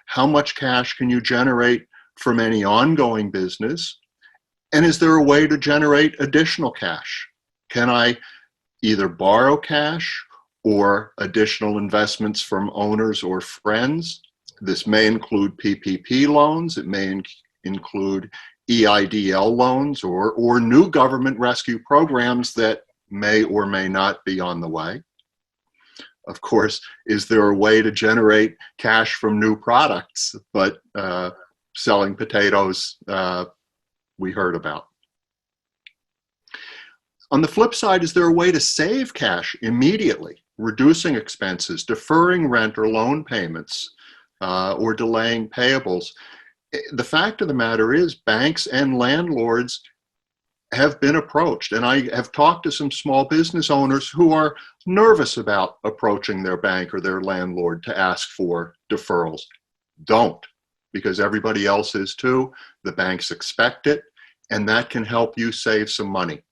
How much cash can you generate from any ongoing business? And is there a way to generate additional cash? Can I either borrow cash or additional investments from owners or friends? This may include PPP loans. It may include EIDL loans or new government rescue programs that may or may not be on the way. Of course, is there a way to generate cash from new products, but selling potatoes we heard about? On the flip side, is there a way to save cash immediately, reducing expenses, deferring rent or loan payments, or delaying payables? The fact of the matter is, banks and landlords have been approached, and I have talked to some small business owners who are nervous about approaching their bank or their landlord to ask for deferrals. Don't, because everybody else is too. The banks expect it, and that can help you save some money.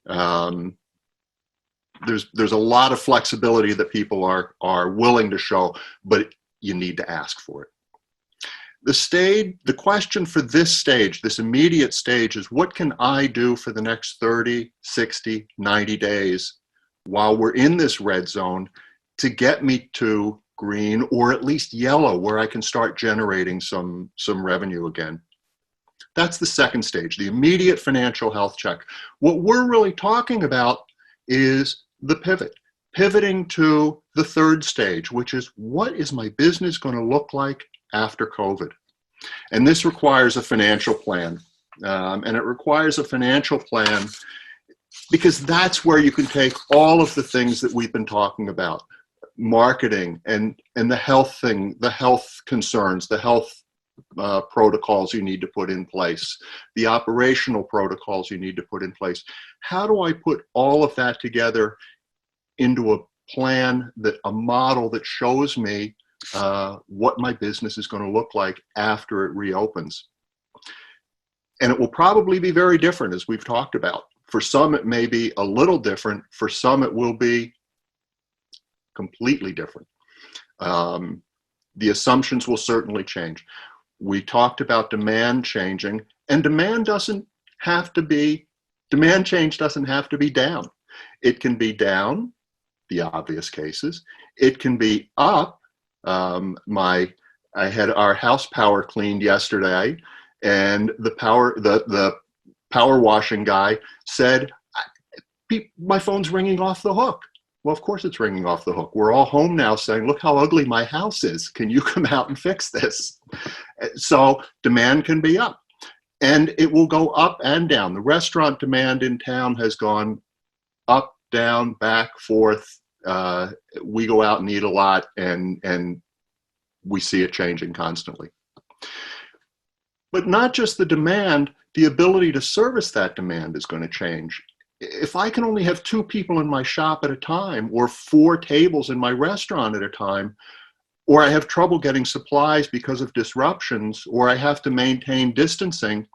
There's a lot of flexibility that people are willing to show, but you need to ask for it. The question for this stage, this immediate stage, is what can I do for the next 30, 60, 90 days while we're in this red zone to get me to green or at least yellow, where I can start generating some revenue again. That's the second stage, the immediate financial health check. What we're really talking about is the pivot, pivoting to the third stage, which is, what is my business going to look like after COVID? And this requires a financial plan. And it requires a financial plan because that's where you can take all of the things that we've been talking about, marketing and the health thing, the health concerns, the health protocols you need to put in place, the operational protocols you need to put in place. How do I put all of that together into a plan, a model that shows me what my business is going to look like after it reopens? And it will probably be very different, as we've talked about. For some, it may be a little different. For some, it will be completely different. The assumptions will certainly change. We talked about demand changing, and demand change doesn't have to be down. It can be down, the obvious cases. It can be up. I had our house power cleaned yesterday, and the power washing guy said, my phone's ringing off the hook. Well, of course it's ringing off the hook. We're all home now saying, look how ugly my house is. Can you come out and fix this? So demand can be up. And it will go up and down. The restaurant demand in town has gone up, down, back, forth. We go out and eat a lot, and we see it changing constantly. But not just the demand, the ability to service that demand is going to change. If I can only have 2 people in my shop at a time, or 4 tables in my restaurant at a time, or I have trouble getting supplies because of disruptions, or I have to maintain distancing,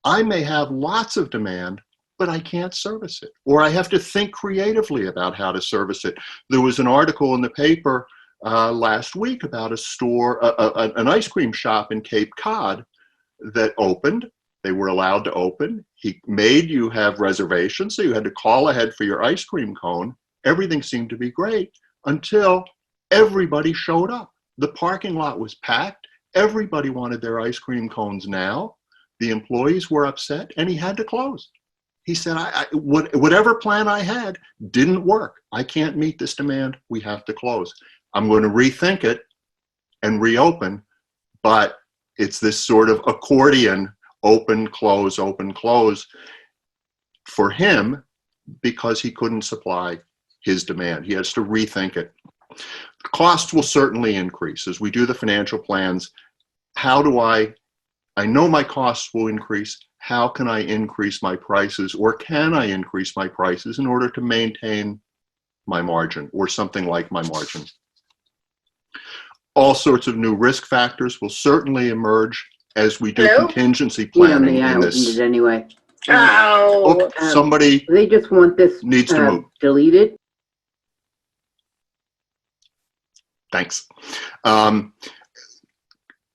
I may have lots of demand, but I can't service it. Or I have to think creatively about how to service it. There was an article in the paper last week about a store, an ice cream shop in Cape Cod that opened. They were allowed to open. He made you have reservations, so you had to call ahead for your ice cream cone. Everything seemed to be great until everybody showed up. The parking lot was packed. Everybody wanted their ice cream cones now. The employees were upset, and he had to close. He said, whatever plan I had didn't work. I can't meet this demand. We have to close. I'm going to rethink it and reopen, but it's this sort of accordion, open, close, for him, because he couldn't supply his demand. He has to rethink it. Costs will certainly increase as we do the financial plans. How do I know my costs will increase. How can I increase my prices, or can I increase my prices in order to maintain my margin or something like my margin? All sorts of new risk factors will certainly emerge as we do contingency planning in this. Anyway. Somebody They just want this needs to move. Deleted. Thanks.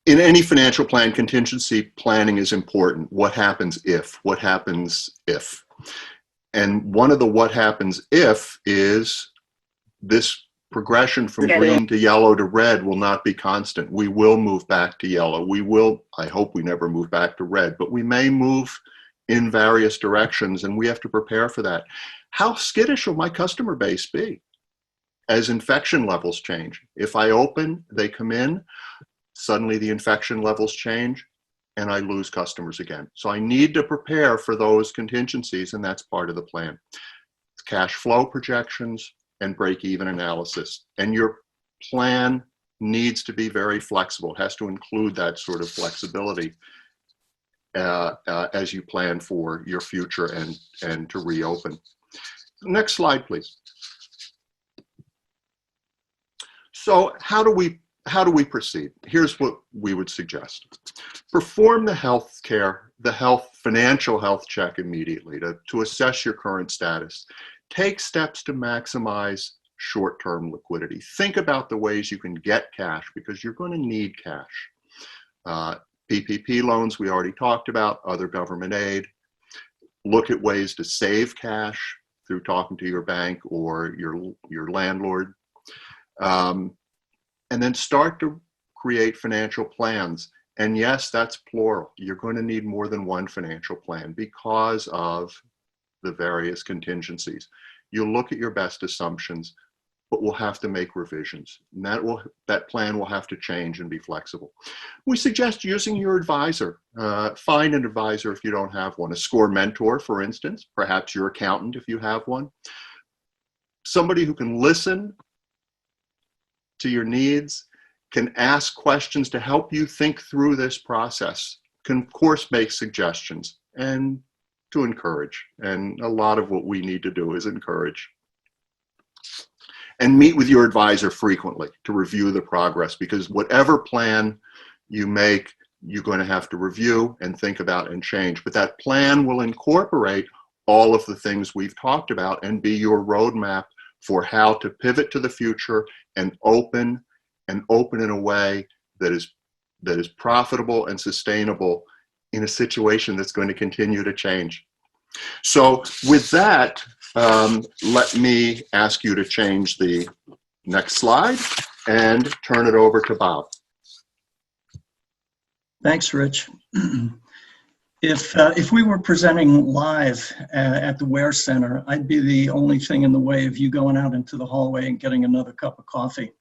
In any financial plan, contingency planning is important. What happens if? What happens if? And one of the what happens if is this progression from green to yellow to red will not be constant. We will move back to yellow. We will, I hope we never move back to red, but we may move in various directions, and we have to prepare for that. How skittish will my customer base be as infection levels change? If I open, they come in, suddenly the infection levels change, and I lose customers again. So I need to prepare for those contingencies, and that's part of the plan. Cash flow projections and break-even analysis. And your plan needs to be very flexible. It has to include that sort of flexibility as you plan for your future and to reopen. Next slide, please. So how do we proceed? Here's what we would suggest. Perform the financial health check immediately to assess your current status. Take steps to maximize short-term liquidity. Think about the ways you can get cash, because you're going to need cash. PPP loans we already talked about, other government aid. Look at ways to save cash through talking to your bank or your landlord. And then start to create financial plans. And yes, that's plural. You're going to need more than one financial plan because of the various contingencies. You'll look at your best assumptions, but we'll have to make revisions. And that plan will have to change and be flexible. We suggest using your advisor. Find an advisor if you don't have one. A SCORE mentor, for instance, perhaps your accountant if you have one. Somebody who can listen to your needs, can ask questions to help you think through this process, can of course make suggestions, and to encourage. And a lot of what we need to do is encourage. And meet with your advisor frequently to review the progress, because whatever plan you make, you're going to have to review and think about and change. But that plan will incorporate all of the things we've talked about and be your roadmap for how to pivot to the future and open in a way that is profitable and sustainable in a situation that's going to continue to change. So with that, let me ask you to change the next slide and turn it over to Bob. Thanks, Rich. If we were presenting live at the Ware Center, I'd be the only thing in the way of you going out into the hallway and getting another cup of coffee.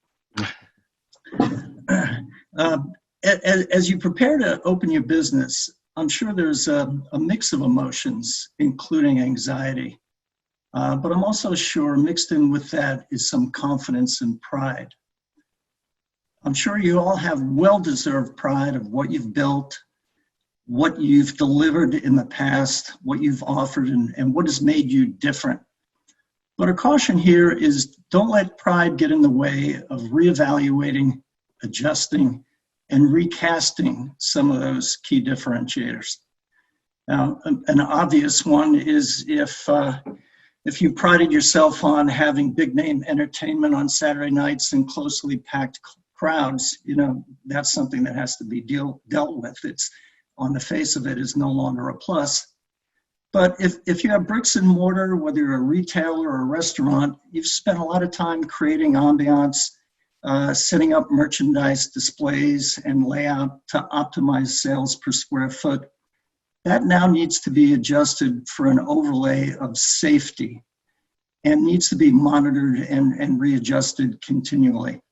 As you prepare to open your business, I'm sure there's a mix of emotions, including anxiety. But I'm also sure mixed in with that is some confidence and pride. I'm sure you all have well-deserved pride of what you've built, what you've delivered in the past, what you've offered, and what has made you different. But a caution here is don't let pride get in the way of reevaluating, adjusting, and recasting some of those key differentiators. Now, an obvious one is if you prided yourself on having big name entertainment on Saturday nights and closely packed crowds, that's something that has to be dealt with. It's on the face of it is no longer a plus. But if you have bricks and mortar, whether you're a retailer or a restaurant, you've spent a lot of time creating ambiance, setting up merchandise displays and layout to optimize sales per square foot. That now needs to be adjusted for an overlay of safety and needs to be monitored and readjusted continually.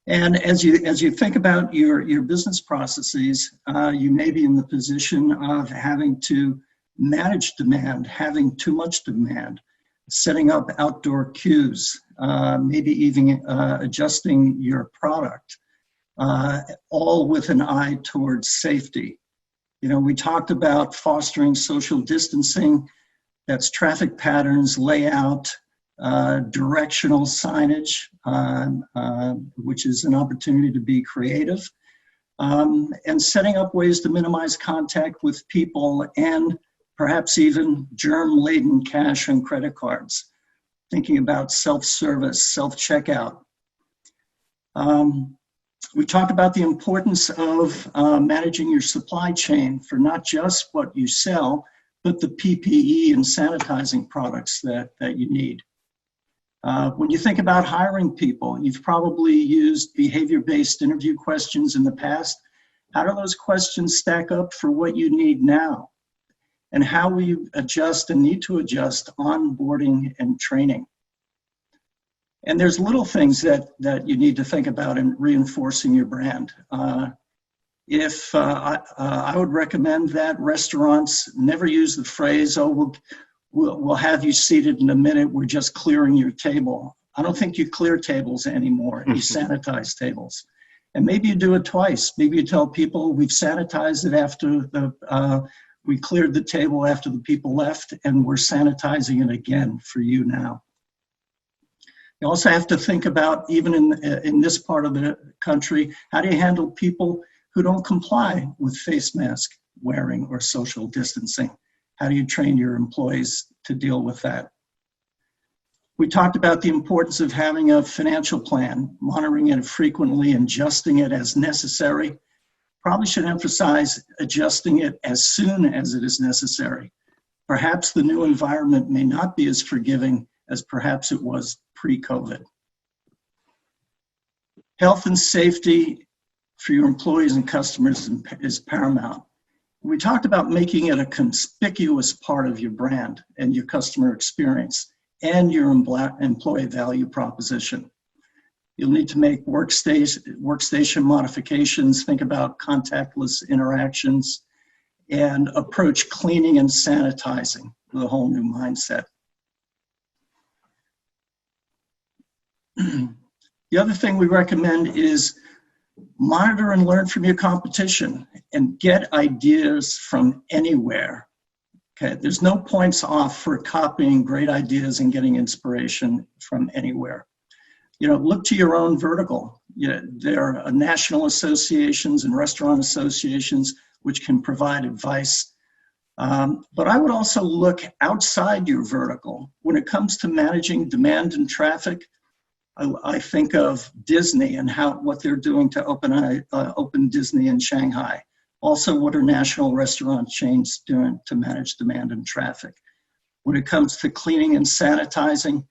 And as you think about your business processes, you may be in the position of having to manage demand, having too much demand, setting up outdoor queues, maybe even adjusting your product, all with an eye towards safety. We talked about fostering social distancing. That's traffic patterns, layout, directional signage, which is an opportunity to be creative, and setting up ways to minimize contact with people and perhaps even germ-laden cash and credit cards. Thinking about self-service, self-checkout. We talked about the importance of managing your supply chain for not just what you sell, but the PPE and sanitizing products that you need. When you think about hiring people, you've probably used behavior-based interview questions in the past. How do those questions stack up for what you need now? And how will you adjust and need to adjust onboarding and training? And there's little things that you need to think about in reinforcing your brand. I would recommend that restaurants never use the phrase, "Oh, we'll have you seated in a minute, we're just clearing your table." I don't think you clear tables anymore, you sanitize tables. And maybe you do it twice. Maybe you tell people we've sanitized it after we cleared the table after the people left, and we're sanitizing it again for you now. You also have to think about, even in this part of the country, how do you handle people who don't comply with face mask wearing or social distancing? How do you train your employees to deal with that? We talked about the importance of having a financial plan, monitoring it frequently and adjusting it as necessary. Probably should emphasize adjusting it as soon as it is necessary. Perhaps the new environment may not be as forgiving as perhaps it was pre-COVID. Health and safety for your employees and customers is paramount. We talked about making it a conspicuous part of your brand and your customer experience and your employee value proposition. You'll need to make workstation modifications, think about contactless interactions, and approach cleaning and sanitizing with a whole new mindset. The other thing we recommend is monitor and learn from your competition and get ideas from anywhere. Okay, there's no points off for copying great ideas and getting inspiration from anywhere. Look to your own vertical. There are national associations and restaurant associations which can provide advice. But I would also look outside your vertical. When it comes to managing demand and traffic, I think of Disney and what they're doing to open Disney in Shanghai. Also, what are national restaurant chains doing to manage demand and traffic? When it comes to cleaning and sanitizing,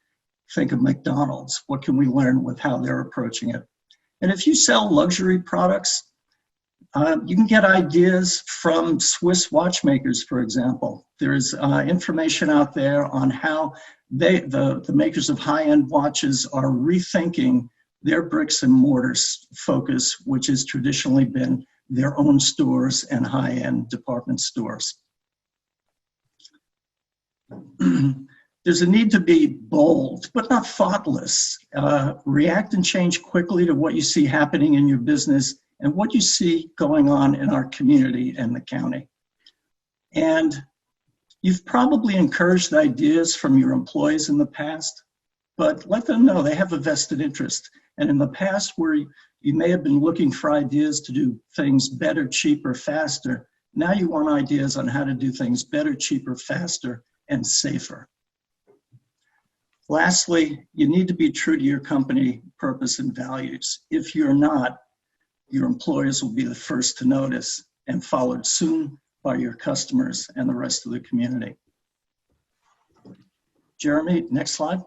think of McDonald's. What can we learn with how they're approaching it? And if you sell luxury products, You can get ideas from Swiss watchmakers, for example. There's information out there on how the makers of high-end watches are rethinking their bricks and mortars focus, which has traditionally been their own stores and high-end department stores. There's a need to be bold, but not thoughtless. React and change quickly to what you see happening in your business and what you see going on in our community and the county. And you've probably encouraged ideas from your employees in the past, but let them know they have a vested interest. And in the past, where you may have been looking for ideas to do things better, cheaper, faster, now you want ideas on how to do things better, cheaper, faster, and safer. Lastly, you need to be true to your company purpose and values. If you're not, your employers will be the first to notice, and followed soon by your customers and the rest of the community. Jeremy, next slide.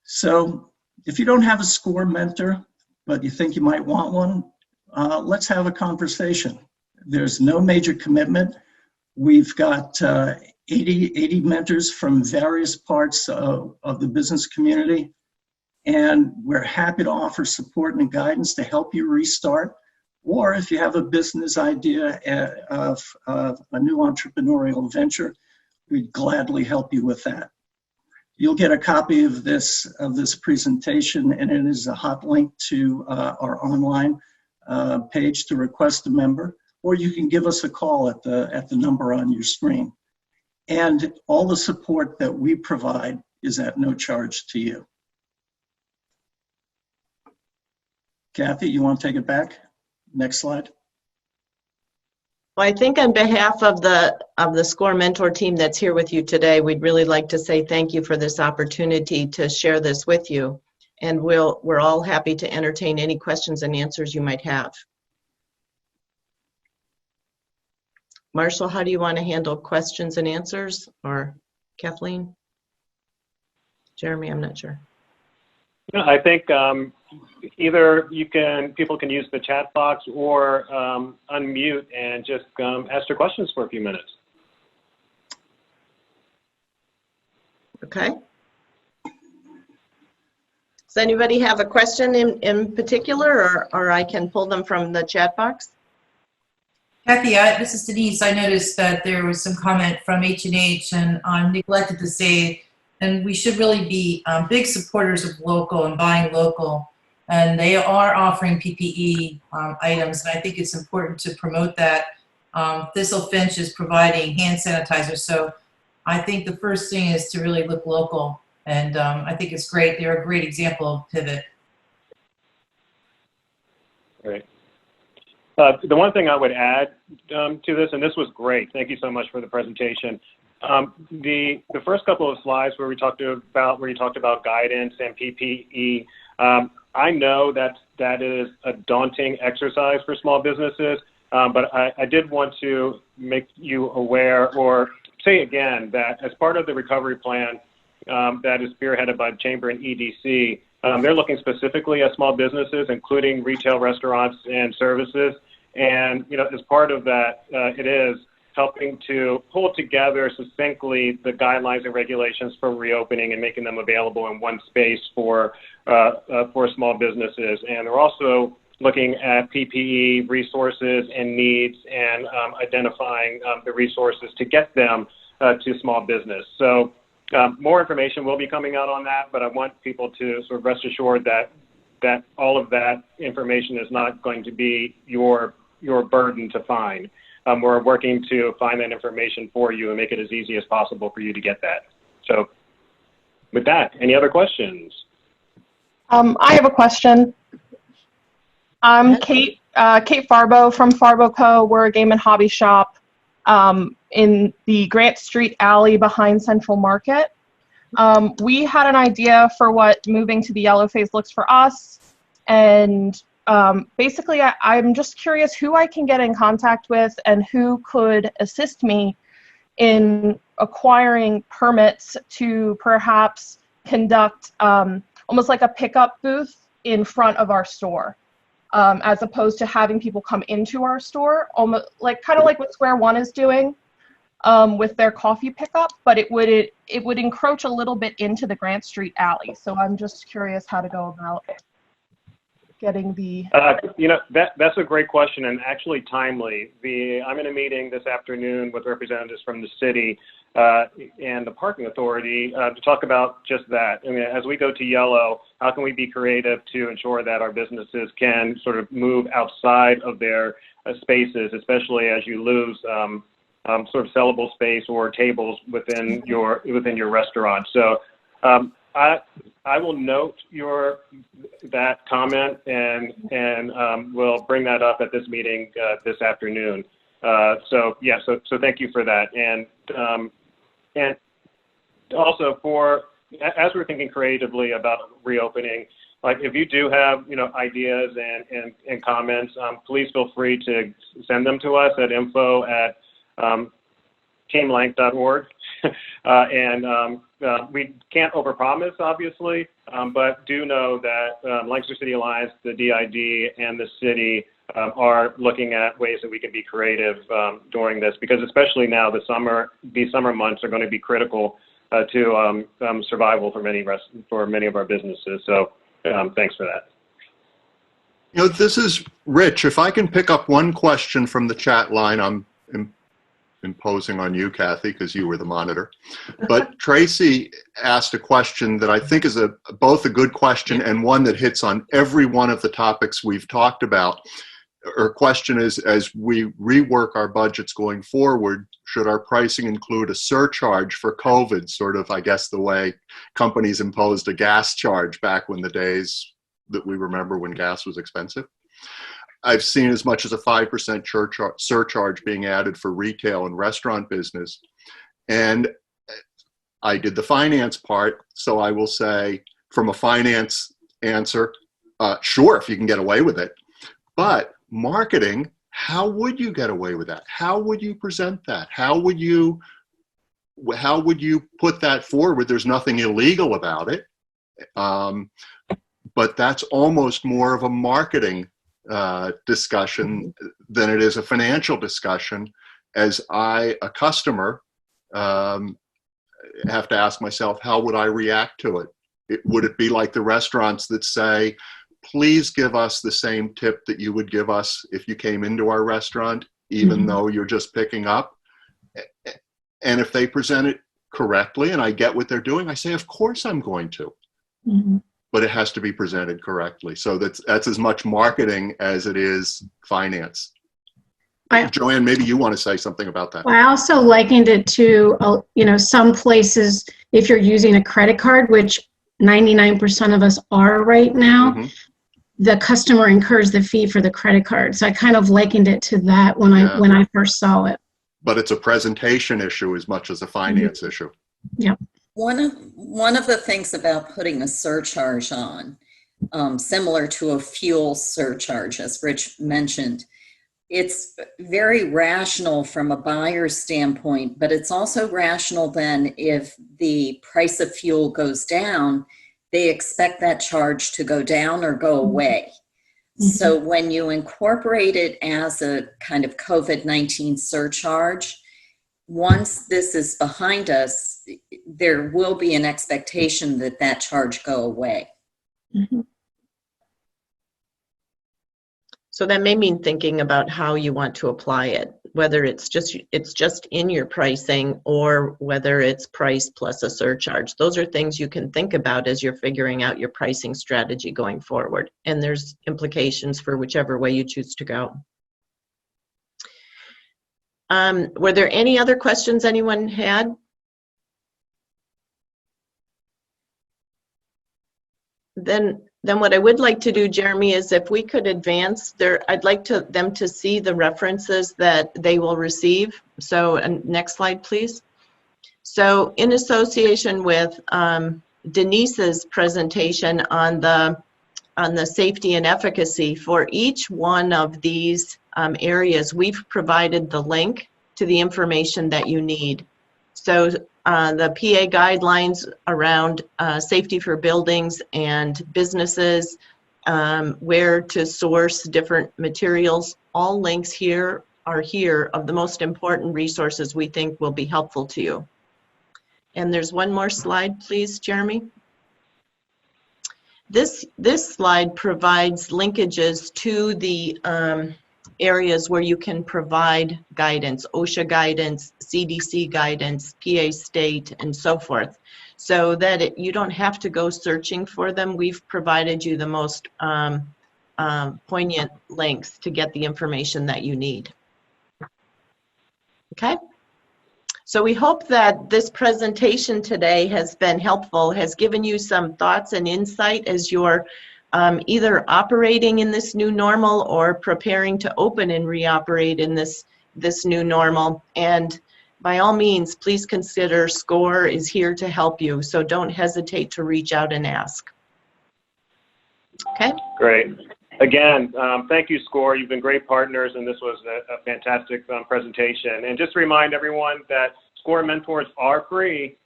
So if you don't have a SCORE mentor, but you think you might want one, let's have a conversation. There's no major commitment. We've got 80 mentors from various parts of the business community, and we're happy to offer support and guidance to help you restart. Or if you have a business idea of a new entrepreneurial venture, we'd gladly help you with that. You'll get a copy of this presentation, and it is a hot link to our online page to request a member, or you can give us a call at the number on your screen. And all the support that we provide is at no charge to you. Kathy, you want to take it back? Next slide. Well, I think on behalf of the SCORE Mentor team that's here with you today, we'd really like to say thank you for this opportunity to share this with you. And we're all happy to entertain any questions and answers you might have. Marshall, how do you want to handle questions and answers? Or Kathleen? Jeremy, I'm not sure. I think either people can use the chat box or unmute and just ask their questions for a few minutes. Okay. Does anybody have a question in particular, or I can pull them from the chat box? Kathy, this is Denise. I noticed that there was some comment from H&H, and I neglected to say, and we should really be big supporters of local and buying local. And they are offering PPE items, and I think it's important to promote that. Thistle Finch is providing hand sanitizer, so I think the first thing is to really look local, and I think it's great. They're a great example of pivot. Great. The one thing I would add to this, and this was great, thank you so much for the presentation. The first couple of slides where you talked about guidance and PPE, I know that is a daunting exercise for small businesses, but I did want to make you aware, or say again, that as part of the recovery plan that is spearheaded by the Chamber and EDC, they're looking specifically at small businesses, including retail, restaurants, and services. And as part of that, it is helping to pull together succinctly the guidelines and regulations for reopening and making them available in one space for small businesses. And they're also looking at PPE resources and needs, and identifying the resources to get them to small business. So more information will be coming out on that, but I want people to sort of rest assured that all of that information is not going to be your burden to find. We're working to find that information for you and make it as easy as possible for you to get that. So with that, any other questions? I have a question. I'm Kate Farbo from Farbo Co. We're a game and hobby shop in the Grant Street alley behind Central Market. We had an idea for what moving to the yellow phase looks for us, and basically I'm just curious who I can get in contact with and who could assist me in acquiring permits to perhaps conduct almost like a pickup booth in front of our store, as opposed to having people come into our store, almost like kind of like what Square One is doing with their coffee pickup, but it would encroach a little bit into the Grant Street alley. So I'm just curious how to go about getting the. That's a great question and actually timely. I'm in a meeting this afternoon with representatives from the city and the parking authority to talk about just that. I mean, as we go to yellow, how can we be creative to ensure that our businesses can sort of move outside of their spaces, especially as you lose sort of sellable space or tables within your restaurant. So I will note that comment and we'll bring that up at this meeting this afternoon. So thank you for that. And also as we're thinking creatively about reopening, like if you do have ideas and comments, please feel free to send them to us at info@teamlank.org. We can't overpromise, obviously, but do know that Lancaster City Alliance, the DID, and the city are looking at ways that we can be creative during this, because especially now these summer months are going to be critical to survival for many of our businesses. So thanks for that. This is Rich. If I can pick up one question from the chat line, I'm imposing on you, Kathy, because you were the monitor. But Tracy asked a question that I think is both a good question and one that hits on every one of the topics we've talked about. Her question is, as we rework our budgets going forward, should our pricing include a surcharge for COVID, sort of, I guess, the way companies imposed a gas charge back when the days that we remember when gas was expensive? I've seen as much as a 5% surcharge being added for retail and restaurant business. And I did the finance part, so I will say from a finance answer, sure, if you can get away with it. But marketing, how would you get away with that? How would you present that? How would you put that forward? There's nothing illegal about it. But that's almost more of a marketing discussion than it is a financial discussion, as a customer, have to ask myself, how would I react to it? Would it be like the restaurants that say, please give us the same tip that you would give us if you came into our restaurant, even though you're just picking up? And if they present it correctly and I get what they're doing, I say, of course I'm going to. But it has to be presented correctly. So that's as much marketing as it is finance. Joanne, maybe you want to say something about that. Well, I also likened it to, some places, if you're using a credit card, which 99% of us are right now, the customer incurs the fee for the credit card. So I kind of likened it to that when I first saw it. But it's a presentation issue as much as a finance issue. Yep. One of the things about putting a surcharge on, similar to a fuel surcharge, as Rich mentioned, it's very rational from a buyer's standpoint, but it's also rational then if the price of fuel goes down, they expect that charge to go down or go away. So when you incorporate it as a kind of COVID-19 surcharge, once this is behind us, there will be an expectation that that charge go away. So that may mean thinking about how you want to apply it, whether it's just in your pricing or whether it's price plus a surcharge. Those are things you can think about as you're figuring out your pricing strategy going forward. And there's implications for whichever way you choose to go. Were there any other questions anyone had? Then what I would like to do, Jeremy, is if we could advance there, I'd like them to see the references that they will receive. So next slide, please. So in association with Denise's presentation on the safety and efficacy, for each one of these areas, we've provided the link to the information that you need. So the PA guidelines around safety for buildings and businesses, where to source different materials. All links here are here of the most important resources we think will be helpful to you. And there's one more slide, please, Jeremy. This slide provides linkages to the areas where you can provide guidance, OSHA guidance, CDC guidance, PA State, and so forth, so that you don't have to go searching for them. We've provided you the most poignant links to get the information that you need. Okay? So we hope that this presentation today has been helpful, has given you some thoughts and insight as you're either operating in this new normal or preparing to open and reoperate in this new normal. And by all means, please consider SCORE is here to help you, so don't hesitate to reach out and ask. Okay? Great. Again, thank you, SCORE. You've been great partners, and this was a fantastic presentation. And just to remind everyone that SCORE mentors are free,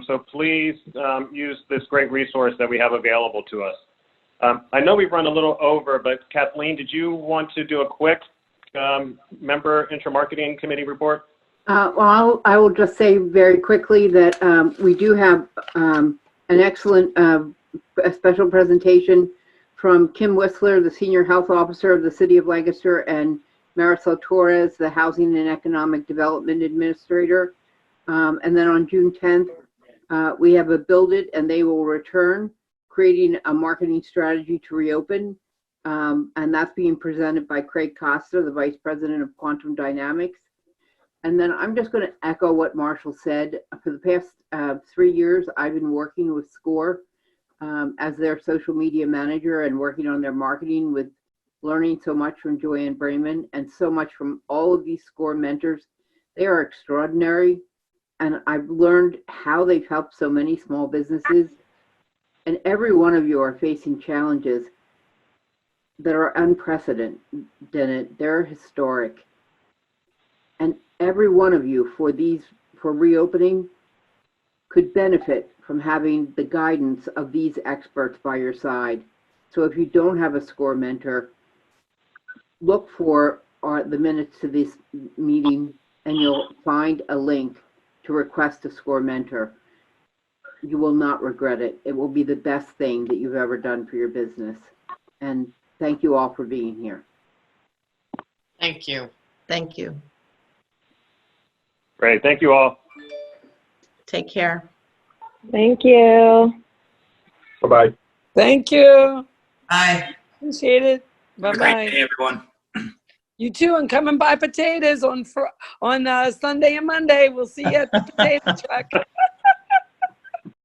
so please use this great resource that we have available to us. I know we've run a little over, but Kathleen, did you want to do a quick member intra-marketing committee report? Well, I will just say very quickly that we do have an excellent special presentation from Kim Whistler, the Senior Health Officer of the City of Lancaster, and Marisol Torres, the Housing and Economic Development Administrator. And then on June 10th, we have a Build It and They Will Return, creating a marketing strategy to reopen. And that's being presented by Craig Costa, the Vice President of Quantum Dynamics. And then I'm just going to echo what Marshall said. For the past 3 years, I've been working with SCORE as their social media manager and working on their marketing, with learning so much from Joanne Brayman and so much from all of these SCORE mentors. They are extraordinary. And I've learned how they've helped so many small businesses. And every one of you are facing challenges that are unprecedented. They're historic. And every one of you for reopening could benefit from having the guidance of these experts by your side. So if you don't have a SCORE mentor, look for the minutes to this meeting and you'll find a link to request a SCORE mentor. You will not regret it. It will be the best thing that you've ever done for your business. And thank you all for being here. Thank you. Thank you. Great. Thank you all. Take care. Thank you. Bye-bye. Thank you. Bye. Appreciate it. Have a Bye-bye. great day, everyone. You too, and come and buy potatoes on Sunday and Monday. We'll see you at the potato truck.